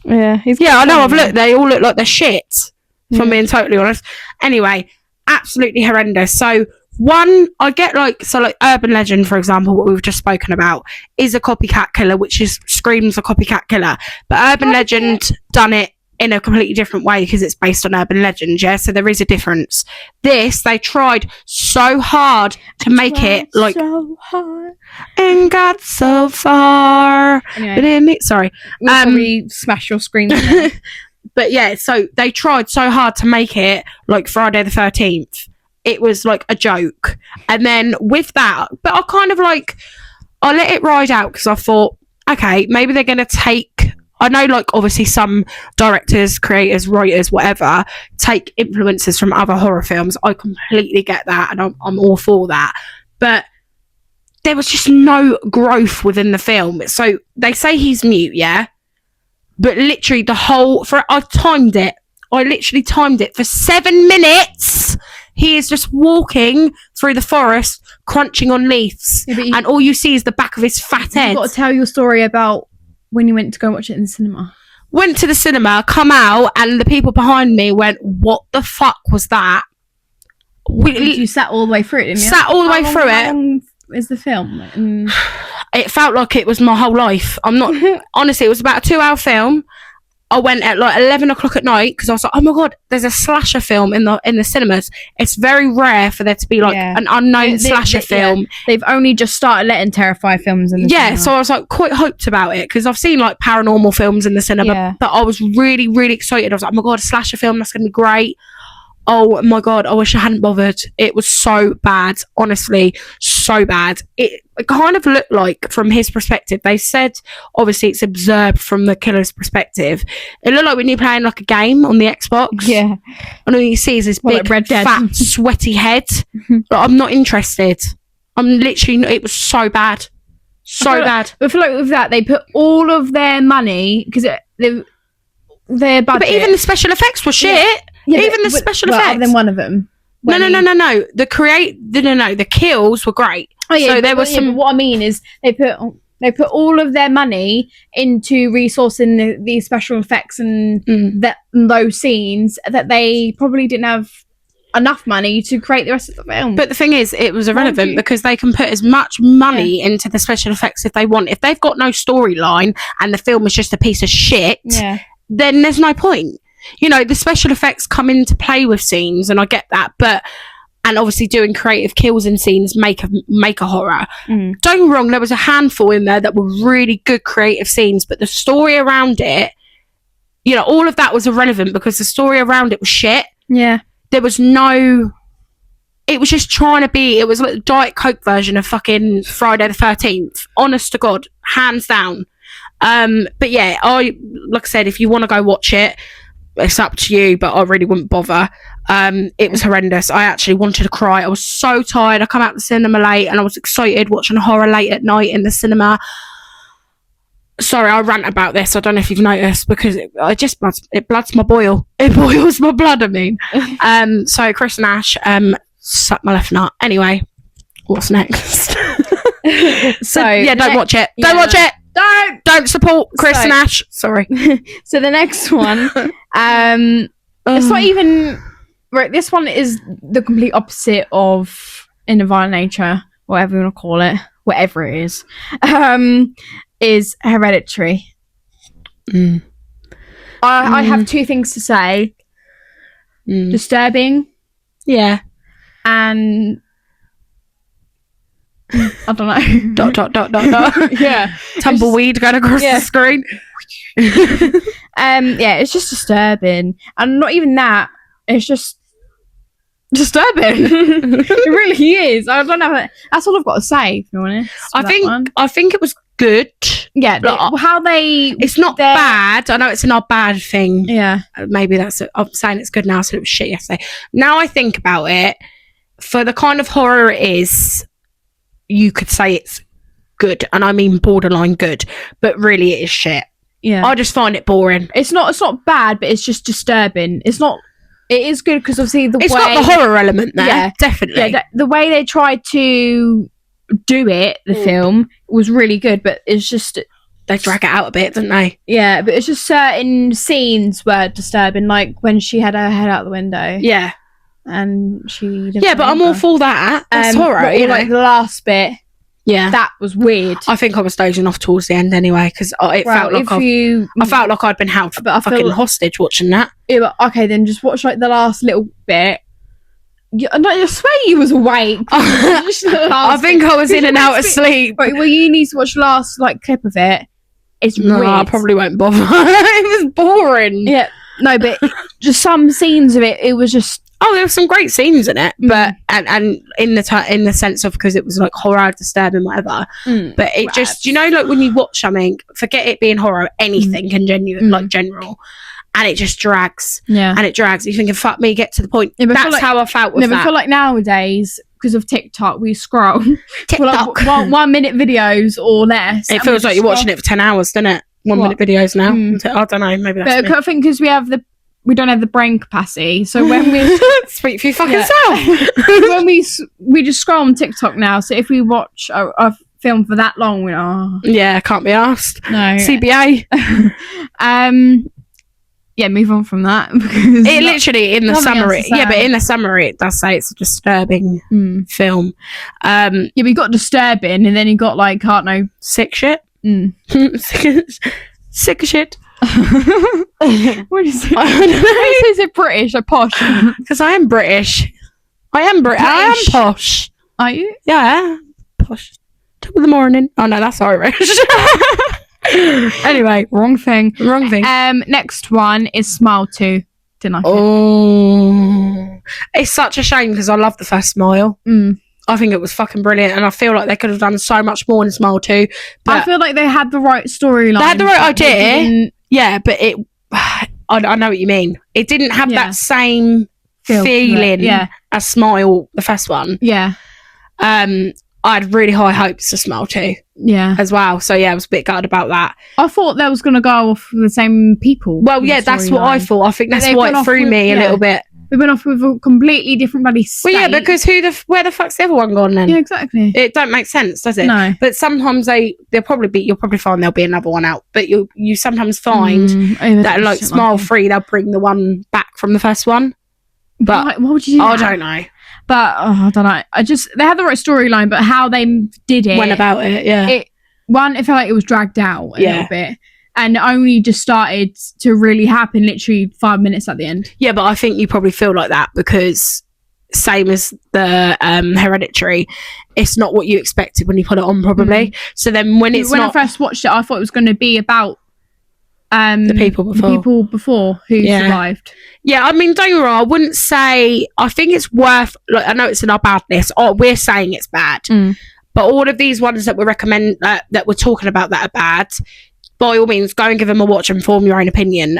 Yeah, I know, I've looked. They all look like they're shit, if I'm being totally honest. Anyway, absolutely horrendous. So, one, I get like Urban Legend, for example, what we've just spoken about, is a copycat killer, which screams a copycat killer. But Urban Legend done it in a completely different way because it's based on Urban Legend, yeah? So there is a difference. This, they tried so hard to make it like... so hard. And got so far. Anyway, sorry. We'll probably smash your screen. But yeah, so they tried so hard to make it like Friday the 13th. It was like a joke. And then with that, but I kind of like, I let it ride out because I thought, okay, maybe they're going to take, I know like obviously some directors, creators, writers, whatever, take influences from other horror films. I completely get that and I'm all for that. But there was just no growth within the film. So they say he's mute, yeah? But literally I literally timed it for 7 minutes. He is just walking through the forest, crunching on leaves, and all you see is the back of his fat head. You've got to tell your story about when you went to go and watch it in the cinema. Went to the cinema, come out, and the people behind me went, "What the fuck was that?" You sat all the way through it, didn't you? Sat all the way through it. How long is the film? It felt like it was my whole life. I'm not... Honestly, it was about a 2-hour film. I went at like 11 o'clock at night because I was like, oh my god, there's a slasher film in the cinemas. It's very rare for there to be like an unknown slasher film. Yeah. They've only just started letting Terrify films in the cinema. So I was like quite hyped about it because I've seen like paranormal films in the cinema, but I was really, really excited. I was like, oh my god, a slasher film, that's gonna be great. Oh my god, I wish I hadn't bothered. It was so bad, honestly, so bad. It kind of looked like, from his perspective, they said obviously it's observed from the killer's perspective. It looked like when you're playing like a game on the Xbox. Yeah. And all you see is this big, like Red Dead. fat, sweaty head. But I'm not interested. I'm literally not, it was so bad. So bad. I feel like with that, they put all of their money, because their budget. But even the special effects were shit. Yeah, even the special effects. Other than one of them. No. The kills were great. Oh yeah. So there was some. But what I mean is they put all of their money into resourcing the special effects and those scenes that they probably didn't have enough money to create the rest of the film. But the thing is, it was irrelevant because they can put as much money into the special effects if they want. If they've got no storyline and the film is just a piece of shit, then there's no point. You know, the special effects come into play with scenes, and I get that, and obviously doing creative kills in scenes make a horror. Don't get me wrong, there was a handful in there that were really good creative scenes, but the story around it, you know, all of that was irrelevant because the story around it was shit. Yeah. There was no... It was just trying to be... It was like the Diet Coke version of fucking Friday the 13th. Honest to God. Hands down. But yeah, like I said, if you want to go watch it, it's up to you, but I really wouldn't bother. It was horrendous. I actually wanted to cry. I was so tired. I come out the cinema late and I was excited watching horror late at night in the cinema. Sorry, I rant about this. I don't know if you've noticed because it bloods my boil. It boils my blood, I mean. So Chris and Ash suck my left nut. Anyway, what's next? So yeah, don't watch it. Don't watch it. Don't support Chris and Ash. Sorry. So the next one, it's not even right. This one is the complete opposite of In a Violent Nature, whatever you want to call it, whatever it is Hereditary. I have two things to say: disturbing, and I don't know. Dot. Yeah. Tumbleweed going across the screen. It's just disturbing. And not even that, it's just disturbing. It really is. I don't know. That's all I've got to say, if you're honest. I think it was good. Yeah, it's not bad. I know it's not a bad thing. Yeah. Maybe I'm saying it's good now, so it was shit yesterday. Now I think about it, for the kind of horror it is, you could say it's good, and I mean borderline good, but really it is shit. Yeah, I just find it boring. It's not bad, but it's just disturbing. It is good because obviously it's got the horror element there. Yeah, definitely. Yeah, the way they tried to do it, the film, was really good, but it's just they drag it out a bit, don't they? Yeah, but it's just certain scenes were disturbing, like when she had her head out the window. Yeah. And she didn't but I'm all for that. That's horror, you know? Like the last bit. Yeah, that was weird. I think I was dozing off towards the end anyway because I felt like I'd been held fucking hostage watching that. Yeah, but okay, then just watch like the last little bit. I swear you was awake. I think I was in and out of sleep. Right, well, you need to watch the last like clip of it. It's weird. I probably won't bother. It was boring. Yeah, no, but just some scenes of it, it was just. Oh, there were some great scenes in it, but and in the sense of because it was like horror, disturbing, whatever. But it just, you know, like when you watch something, forget it being horror, anything can like general, and it just drags. Yeah, and it drags. You're thinking, fuck me, get to the point. Yeah, that's how I felt with that. I feel like nowadays, because of TikTok, we scroll TikTok like 1 minute videos or less. It feels like you're watching it for 10 hours, doesn't it? 1 minute videos now. I don't know. Maybe that's. But I think because we don't have the brain capacity, so when we speak for your fucking self. When we just scroll on TikTok now, so if we watch a film for that long, we can't be asked. No CBA. Move on from that because it literally in the summary. Yeah, but in the summary it does say it's a disturbing film. We got disturbing, and then you got like, I don't know, sick shit. Sick shit. What is it? I don't know. Is it British or posh? Because I am British. I am posh. Are you? Yeah, posh. Top of the morning. Oh no, that's Irish. Anyway, Wrong thing. Next one is Smile 2. Didn't like it. Oh, it's such a shame because I love the first Smile. I think it was fucking brilliant, and I feel like they could have done so much more in Smile 2. But I feel like they had the right storyline. they had the right idea. Yeah, but it. I know what you mean. It didn't have that same feeling as Smile, the first one. Yeah. I had really high hopes for Smile 2 as well. So yeah, I was a bit gutted about that. I thought that was going to go off with the same people. Well, yeah, that's what I thought. I think that's why it threw me a little bit. We went off with a completely different bloody state. Well, yeah, because where the fuck's the other one gone then? Yeah, exactly. It don't make sense, does it? No. But sometimes you'll probably find there'll be another one out. But you sometimes find that like Smile 3, they'll bring the one back from the first one. But why would you do that? I don't know. But I don't know. They had the right storyline, but how they did it, went about it, yeah. It felt like it was dragged out a little bit, and only just started to really happen literally 5 minutes at the end. Yeah, but I think you probably feel like that because same as the Hereditary, it's not what you expected when you put it on, probably. So then when I first watched it, I thought it was going to be about the people before who survived. Yeah, I mean, don't get me wrong, I wouldn't say, I think it's worth, like, I know it's in our bad list, we're saying it's bad, but all of these ones that we recommend, that we're talking about that are bad, by all means, go and give them a watch and form your own opinion.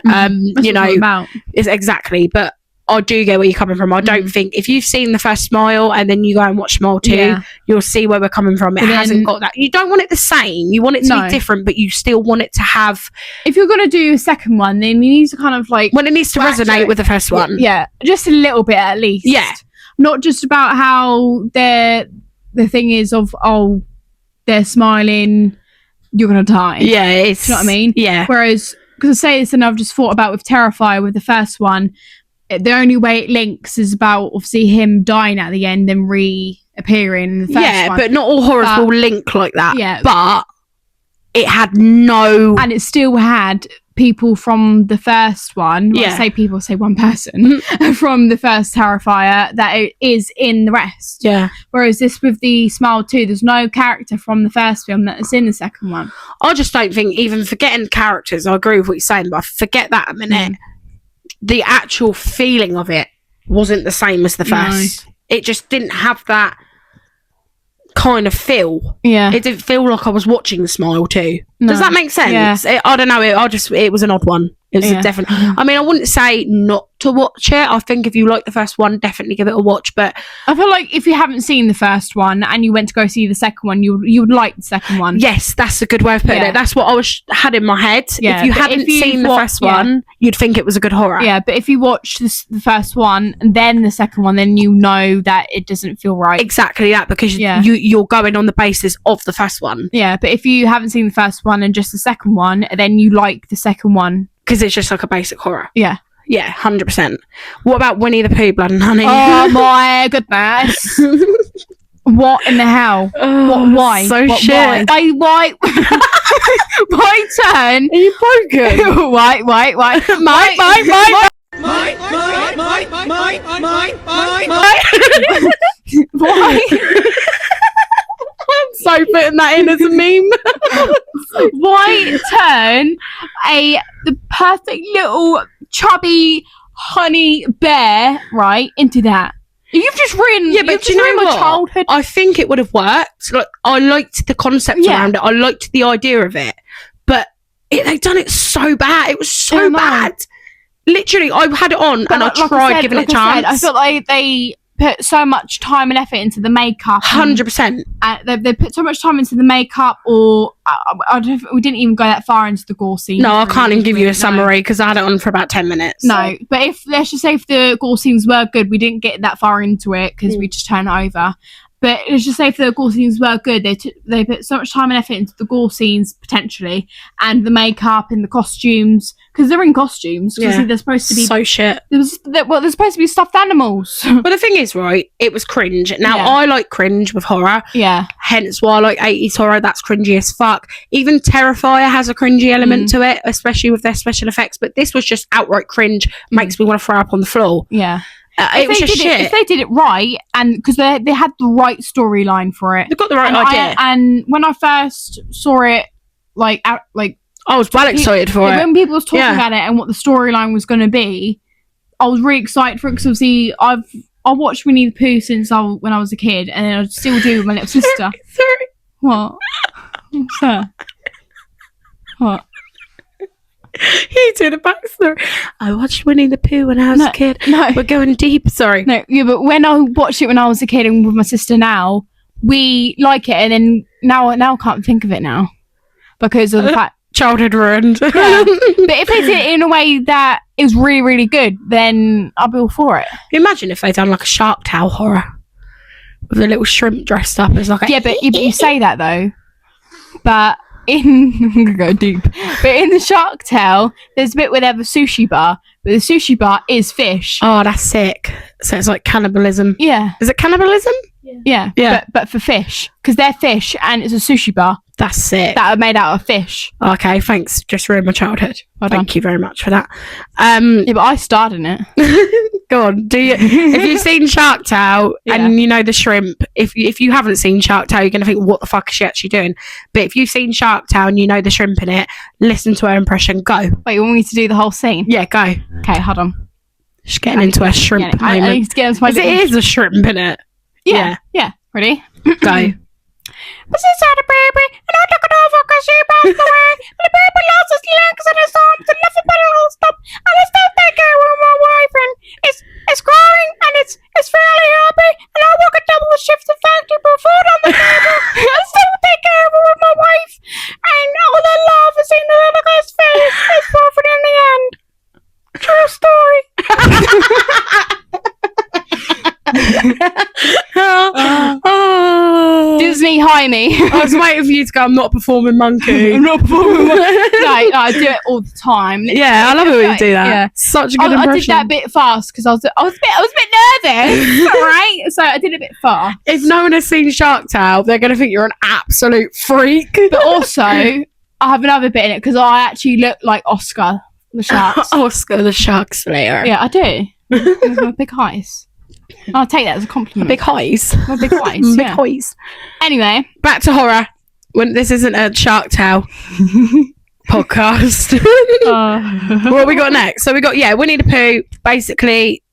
You know, it's exactly, but I do get where you're coming from. I don't think, if you've seen the first Smile and then you go and watch Smile 2, you'll see where we're coming from. It hasn't got that. You don't want it the same. You want it to be different, but you still want it to have... If you're going to do a second one, then you need to kind of like... Well, it needs to resonate with the first one. Yeah, just a little bit at least. Yeah. Not just about how the thing is of, they're smiling, you're going to die. Yeah, it's... Do you know what I mean? Yeah. Whereas, because I say this and I've just thought about with Terrifier, with the first one, the only way it links is about obviously him dying at the end and reappearing in the first one. But not all horrors will link like that. Yeah. But it had no... And it still had people from the first one. Well, I say one person from the first Terrifier that it is in the rest. Yeah. Whereas this with the Smile 2, there's no character from the first film that is in the second one. I just don't think, even forgetting characters, I agree with what you're saying, but forget that a minute. The actual feeling of it wasn't the same as the first. No. It just didn't have that kind of feel. Yeah. It didn't feel like I was watching the Smile 2. No. Does that make sense? Yeah. I don't know. It was an odd one. It was definitely... I mean, I wouldn't say not to watch it. I think if you like the first one, definitely give it a watch. But I feel like if you haven't seen the first one and you went to go see the second one, you would like the second one. Yes, that's a good way of putting it. That's what I had in my head. Yeah, if you hadn't seen the first one, you'd think it was a good horror. Yeah, but if you watched the first one and then the second one, then you know that it doesn't feel right. Exactly that, because you're going on the basis of the first one. Yeah, but if you haven't seen the first one and just the second one, then you like the second one. Because it's just like a basic horror. Yeah. Yeah, 100%. What about Winnie the Pooh, Blood and Honey? Oh my goodness. What in the hell? Why? So shit. Why? Why turn? Are you broken? Why? Why? I'm so putting that in as a meme. Why turn the perfect little chubby honey bear into that? You've just ruined. Yeah, but you know what? Childhood. I think it would have worked. Like, I liked the concept around it. I liked the idea of it, but they've done it so bad. It was so bad. Literally, I had it on and I tried giving it a chance. I felt like they put so much time and effort into the makeup. 100%. They put so much time into the makeup, or we didn't even go that far into the gore scene. No, I can't even give you a summary because I had it on for about 10 minutes. No, but let's just say if the gore scenes were good, we didn't get that far into it because we just turned it over. But let's just say if the gore scenes were good, they put so much time and effort into the gore scenes, potentially, and the makeup and the costumes, because they're in costumes. Yeah. They're supposed to be so shit. they're supposed to be stuffed animals. But the thing is, right, it was cringe. Now, Yeah. I like cringe with horror. Yeah. Hence why I like 80s horror. That's cringy as fuck. Even Terrifier has a cringy element to it, especially with their special effects. But this was just outright cringe. Makes me want to throw up on the floor. Yeah. It was just shit. If they did it right, and because they had the right storyline for it, They've got the right idea. And when I first saw it, I was well excited for it. When people was talking about it and what the storyline was going to be, I was really excited for it because obviously I watched Winnie the Pooh since when I was a kid, and then I still do with my little sister. Sorry. What? What's that? What? You do the backstory. I watched Winnie the Pooh when I was a kid. No. We're going deep. Sorry. No, yeah, but when I watched it when I was a kid and with my sister now, we like it, and then now I can't think of it now because of the fact childhood ruined. Yeah. But if they did it in a way that is really, really good, then I'll be all for it. Imagine if they done like a Shark Tale horror with a little shrimp dressed up as like a... Yeah, but you say that though. But I'm gonna go deep. But in the Shark Tale, there's a bit where they have a sushi bar, but the sushi bar is fish. Oh, that's sick. So it's like cannibalism. Yeah. Is it cannibalism? Yeah. But for fish, because they're fish and it's a sushi bar That's sick. that are made out of fish. Okay, thanks. Just ruined my childhood. Well done. Thank you very much for that. Yeah, but I starred in it. Go on. Do you? If you've seen Shark Tale and you know the shrimp, if you haven't seen Shark Tale, you're gonna think, what the fuck is she actually doing? But if you've seen Shark Tale and you know the shrimp in it, listen to her impression. Go. Wait, you want me to do the whole scene? Yeah, go. Okay, hold on. She's getting into a shrimp I moment. need to get into my It is a shrimp in it. Yeah. Ready? Go. This is how the baby, and I took it over because she passed away. And the baby lost his legs and his arms, and nothing but a little stop. And I still take care of my wife, and it's growing, and it's fairly happy. And I work a double shift in factory, put food on the table. I still take care of her with my wife, and all the love is in the little guy's face. It's perfect in the end. True story. Disney, hi me. I was waiting for you to go, I'm not a performing monkey. I'm not performing. No, I do it all the time. Yeah, I love it when you do that. Yeah. Such a good impression. I did that a bit fast because I was a bit nervous. All right, so I did it a bit fast. If no one has seen Shark Tale, they're going to think you're an absolute freak. But also, I have another bit in it because I actually look like Oscar the Sharks. Oscar the Shark Slayer. Yeah, I do. With my big eyes. I'll take that as a compliment. Big highs. My big eyes. Big highs. Anyway, back to horror. When this isn't a Shark Tale podcast. What we got next? So we got Winnie the Pooh. Basically,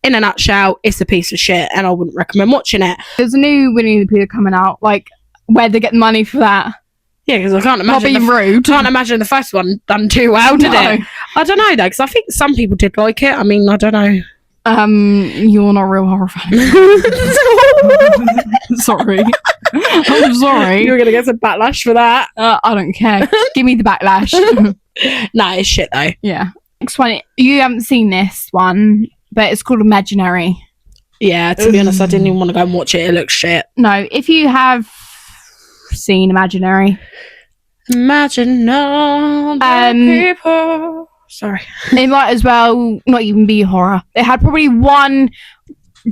in a nutshell, it's a piece of shit, and I wouldn't recommend watching it. There's a new Winnie the Pooh coming out. Like, where'd they get the money for that? Yeah, because I can't Not imagine. being rude. Can't imagine the first one done too well, did it? I don't know though, because I think some people did like it. I mean, I don't know. You're not a real horror fan. Sorry. I'm sorry. You're gonna get some backlash for that. I don't care. Give me the backlash. Nah, it's shit though. Yeah. Next one. You haven't seen this one, but it's called Imaginary. Yeah, to be honest, I didn't even want to go and watch it. It looks shit. No, if you have seen Imaginary. Imagine all the people. Sorry. It might as well not even be horror. They had probably one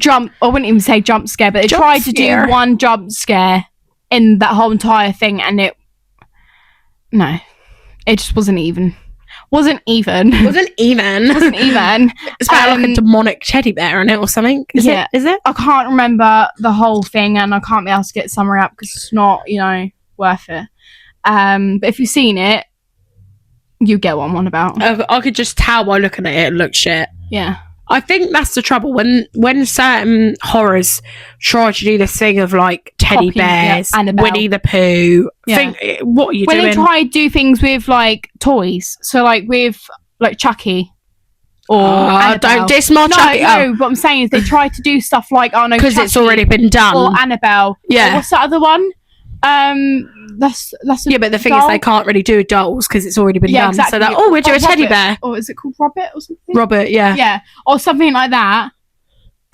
I wouldn't even say jump scare, but they tried to do one jump scare in that whole entire thing, and it just wasn't even. Wasn't even. It's about like a demonic teddy bear in it or something. Is it? I can't remember the whole thing, and I can't be able to get summary up because it's not, worth it. But if you've seen it, you get what I'm on about. I could just tell by looking at it looks shit. Yeah. I think that's the trouble when certain horrors try to do this thing of like teddy bears, Winnie the Pooh. Yeah. What are you doing? When they try to do things with like toys, so like with like Chucky or Annabelle. Don't diss my Chucky. No, what I'm saying is they try to do stuff like because it's already been done. Or Annabelle. Yeah. Or what's that other one? That's but the thing is they can't really do dolls because it's already been done. Exactly. So we'll do a teddy bear. Or is it called Robert or something? Robert, yeah. Yeah, or something like that.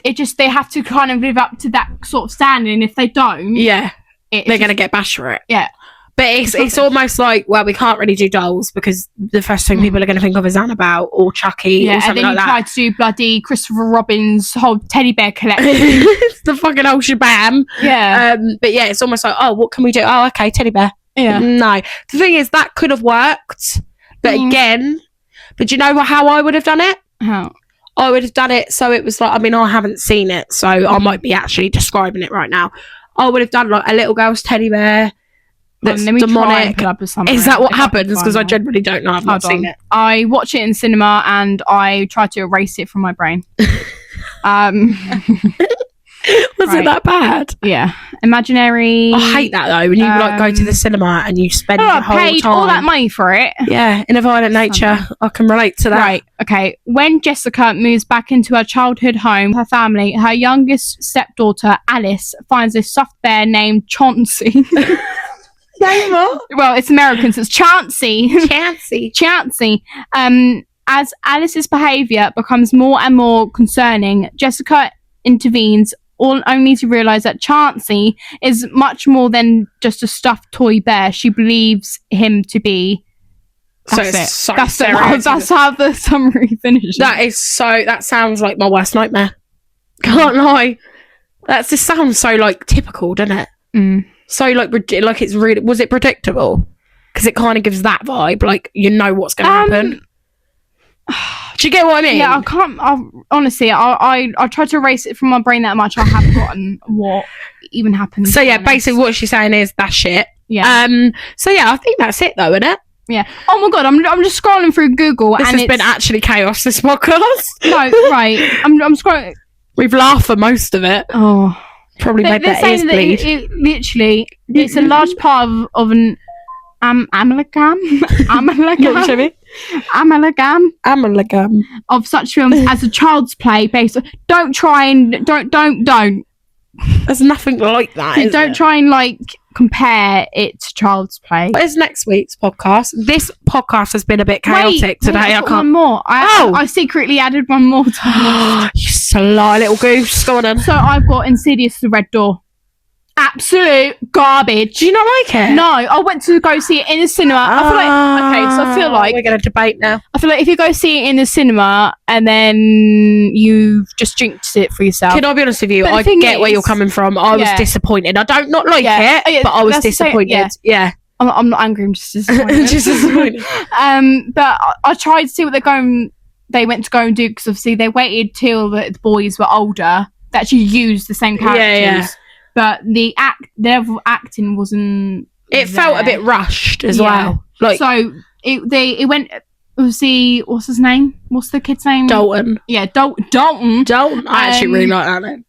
They have to kind of live up to that sort of standing. If they don't, they're going to get bashed for it. Yeah. But it's almost like, well, we can't really do dolls because the first thing people are going to think of is Annabelle or Chucky or something and then like you that. tried to do bloody Christopher Robin's whole teddy bear collection. It's the fucking whole shebang. Yeah. But yeah, it's almost like, oh, what can we do? Oh, okay, teddy bear. Yeah. No. The thing is, that could have worked. But again, but do you know how I would have done it? How? I would have done it so it was like, I mean, I haven't seen it, so I might be actually describing it right now. I would have done like a little girl's teddy bear that's Let me try and demonic. pull up a summary Is that what if I can happens? Because I find it. generally don't know. I've not Hold on. seen it. I watch it in cinema and I try to erase it from my brain. Was it that bad? Yeah. Imaginary. I hate that though. When you like go to the cinema and you spend Oh, the I whole paid time. all that money for it. Yeah, in a violent nature. I can relate to that. Right. Okay. When Jessica moves back into her childhood home, her family, her youngest stepdaughter, Alice, finds a stuffed bear named Chauncey. Well, it's American, so it's Chauncey. Chauncey. As Alice's behaviour becomes more and more concerning, Jessica intervenes, all only to realise that Chauncey is much more than just a stuffed toy bear. She believes him to be. That's it. That's how the summary finishes. That sounds like my worst nightmare. Can't lie. That just sounds so like typical, doesn't it? So like it's really, was it predictable? Because it kind of gives that vibe, like you know what's going to happen. Do you get what I mean? Yeah, I can't. Honestly, I tried to erase it from my brain that much. I have forgotten what even happened. So yeah, basically what she's saying is that's shit. Yeah. So yeah, I think that's it though, isn't it? Yeah. Oh my god, I'm just scrolling through Google This and has been actually chaos. This podcast. No, right. I'm scrolling. We've laughed for most of it. Oh, probably made they're their ears saying that bleed. it literally, it's a large part of an amalgam of such films as a child's play based on. Don't. There's nothing like that. Don't try and like compare it to child's play. What is next week's podcast? This podcast has been a bit chaotic today. I've I got can't. one more. I secretly added one more time. You sly little goose. Go on then. So I've got Insidious: The Red Door. Absolute garbage. Do you not like it? No, I went to go see it in the cinema. I feel like we're going to debate now. I feel like if you go see it in the cinema and then you've just jinxed it for yourself. Can I be honest with you? But the I thing get where is- you're coming from. I was Yeah. disappointed. I don't not like Yeah. it, but I was That's the same- disappointed. Yeah. I'm not angry. I'm just disappointed. Just disappointed. But I tried to see what they went to go and do, because obviously they waited till the boys were older. They actually used the same characters. Yeah. But the level of acting wasn't. It felt a bit rushed as Yeah. well. Like So it went. Obviously, what's his name? What's the kid's name? Dalton. Yeah, Dalton. Dalton. I actually really like that name.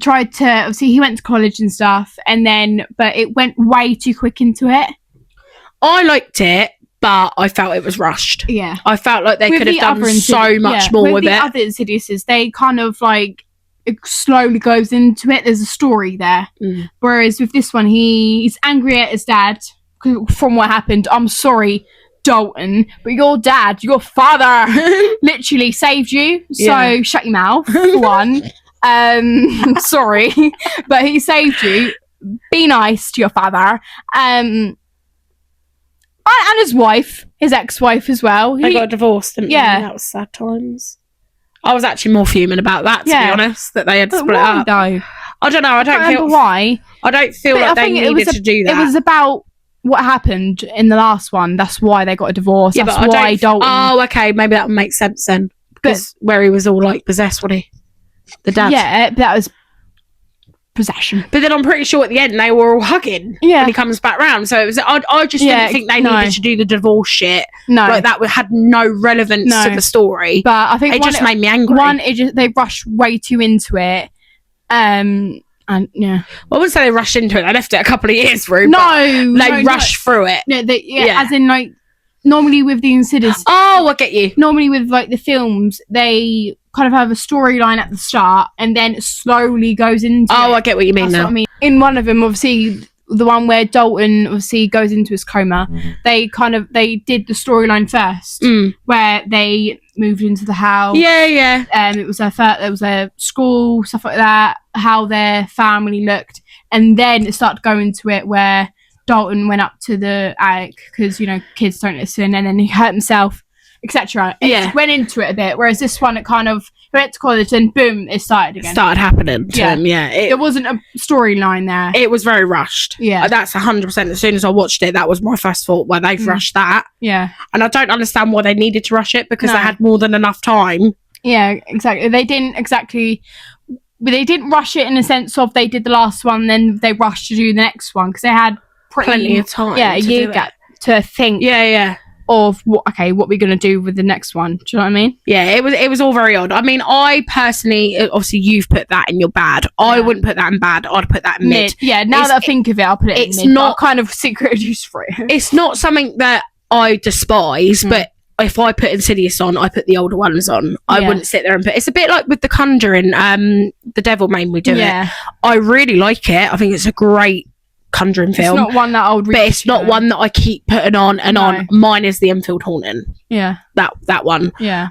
Tried to. Obviously, he went to college and stuff, and then but it went way too quick into it. I liked it, but I felt it was rushed. Yeah. I felt like they With could have the done other so much more with the it. other Insidiouses, they kind of like it slowly goes into it. There's a story there. Whereas with this one, he's angry at his dad from what happened. I'm sorry, Dalton, but your dad, your father, literally saved you. So Yeah. shut your mouth. For one, sorry, but he saved you. Be nice to your father. And his wife, his ex-wife as well. They got divorced, didn't Yeah. they? That was sad times. I was actually more fuming about that, to be honest, that they had But split why up. though? I don't know. I don't remember feel why. I don't feel But like I they think it needed was to do that. It was about what happened in the last one. That's why they got a divorce. Yeah, That's but I why don't. Dalton. Oh, okay. Maybe that would make sense then. Because where he was all like possessed, wasn't he? The dad. Yeah, that was possession. But then I'm pretty sure at the end they were all hugging Yeah. when he comes back round. So it was. I just didn't think they needed to do the divorce shit. No, Like that had no relevance to the story. But I think it just made me angry. They rushed way too into it. And yeah, Well, I wouldn't say they rushed into it. They left it a couple of years through. no, they rushed through it. No, as in like normally with the Insidious. Oh, I get you. Normally with like the films, they kind of have a storyline at the start and then it slowly goes into. Oh, I get what you mean That's now. what I mean. In one of them, obviously, the one where Dalton obviously goes into his coma, they did the storyline first, where they moved into the house. Yeah. It was there was a school, stuff like that. How their family looked, and then it started going to it where Dalton went up to the attic because, you know, kids don't listen, and then he hurt himself, etc. It went into it a bit, whereas this one, it kind of went to college and boom, it started again. Started happening to him, There wasn't a storyline there. It was very rushed. Yeah. That's 100%. As soon as I watched it, that was my first thought, where they've rushed that. Yeah. And I don't understand why they needed to rush it, because they had more than enough time. Yeah, exactly. They didn't rush it in the sense of they did the last one, then they rushed to do the next one, because they had plenty of time. Yeah, a year gap to think. Yeah. Of what we're gonna do with the next one. Do you know what I mean? Yeah, it was all very odd. I mean, I personally, obviously you've put that in your bad. I wouldn't put that in bad. I'd put that in mid. Yeah, now that I think of it, I'll put it in mid. It's not kind of secret use for it. It's not something that I despise, but if I put Insidious on, I put the older ones on. I wouldn't sit there and put... It's a bit like with The Conjuring, The Devil Made Me Do It. I really like it. I think it's a great Conjuring film. It's not one that I would but it's not one that I keep putting on and on. Mine is the Enfield Haunting. Yeah. That one. Yeah.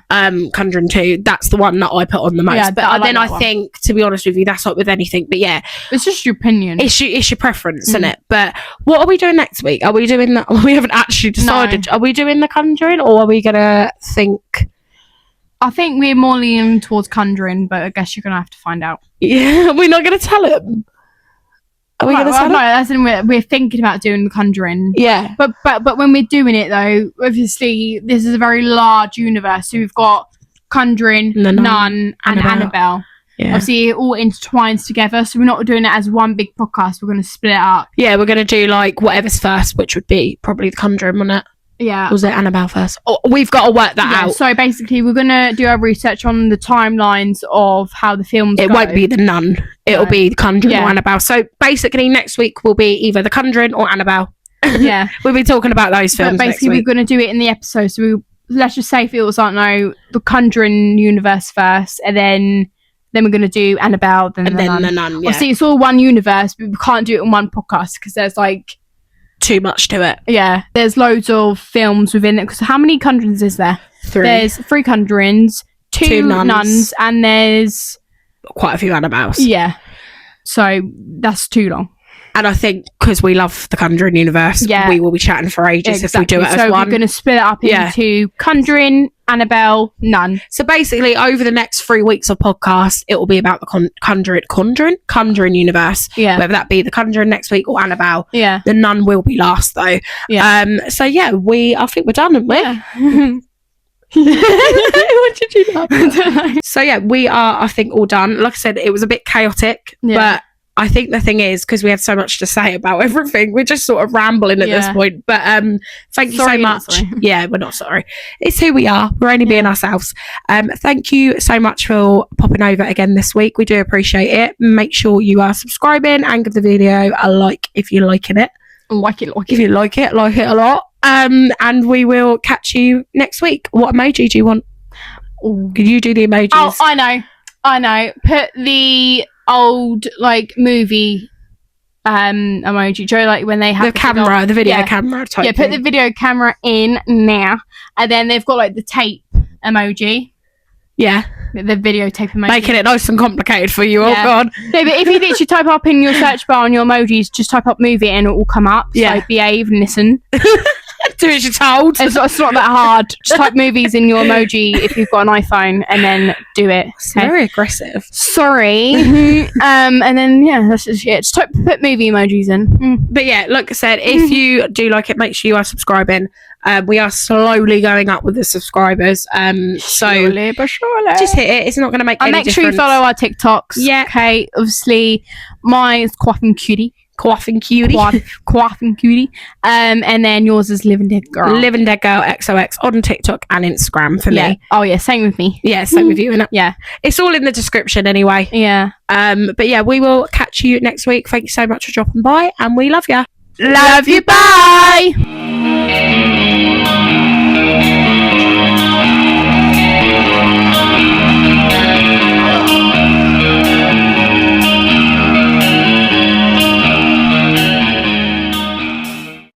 Conjuring 2, that's the one that I put on the most. Yeah, but I like then I think, to be honest with you, that's not with anything. But yeah, it's just your opinion. It's your preference, isn't it? But what are we doing next week? Are we doing that? We haven't actually decided. No. Are we doing the Conjuring, or are we gonna think? I think we're more leaning towards Conjuring, but I guess you're gonna have to find out. Yeah, we're not gonna tell him. Are we gonna tell him? No, as in we're thinking about doing the Conjuring. Yeah. But when we're doing it though, obviously this is a very large universe. So we've got Conjuring, Nun, and Annabelle. Yeah. Obviously it all intertwines together, so we're not doing it as one big podcast. We're going to split it up. Yeah, we're going to do like whatever's first, which would be probably the Conjuring, wouldn't it? Yeah. Was it Annabelle first? Oh, we've got to work that out. So basically we're going to do our research on the timelines of how the films It won't be the Nun. It'll be the Conjuring or Annabelle. So basically next week will be either the Conjuring or Annabelle. Yeah. We'll be talking about those films. But basically we're going to do it in the episode. So let's just say if it was, I don't know, the Conjuring universe first, and then we're going to do Annabelle, then the Nun. Yeah. See, it's all one universe, but we can't do it in one podcast because there's like too much to it. Yeah, there's loads of films within it. Because how many Conjurings is there? 3. There's 3 Conjurings, 2 nuns, and there's quite a few Annabelles. Yeah, so that's too long. And I think because we love the Conjuring universe, we will be chatting for ages if we do it as one. So we're going to split it up into Conjuring, Annabelle, Nun. So basically, over the next 3 weeks of podcast, it will be about the Conjuring universe. Yeah. Whether that be the Conjuring next week or Annabelle. Yeah. The Nun will be last though. Yeah. So yeah, I think we're done, aren't we? Yeah. What did you laugh? So yeah, we are, I think, all done. Like I said, it was a bit chaotic, but I think the thing is, because we had so much to say about everything, we're just sort of rambling at this point. But thank you so much. Yeah, we're not sorry. It's who we are. We're only being ourselves. Thank you so much for popping over again this week. We do appreciate it. Make sure you are subscribing and give the video a like if you're liking it. If you like it a lot. And we will catch you next week. What emoji do you want? Can you do the emojis? Oh, I know. Put the old like movie emoji. Joe, like when they have the camera, the video camera type. Yeah, put the video camera in now, and then they've got like the tape emoji. Yeah, the videotape emoji, making it nice and complicated for you. Yeah. Oh god. No, but if you literally type up in your search bar on your emojis, just type up movie and it will come up. So behave and listen. Do as you're told. It's not that hard. Just type movies in your emoji if you've got an iPhone, and then do it. It's very aggressive. Sorry. And then that's just it. Just put movie emojis in. But yeah, like I said, if you do like it, make sure you are subscribing. We are slowly going up with the subscribers. Slowly but surely. Just hit it. It's not going to make any difference. Make sure you follow our TikToks. Yeah. Okay. Obviously, mine is Quaffing Cutie. Quaffing Cutie. Quaffing Cutie. And then yours is Living Dead Girl. Living Dead Girl XOX on TikTok and Instagram for me. Oh yeah, same with me. Yeah, same with you, innit? Yeah. It's all in the description anyway. Yeah. But yeah, we will catch you next week. Thank you so much for dropping by, and we love you. Love you. Bye.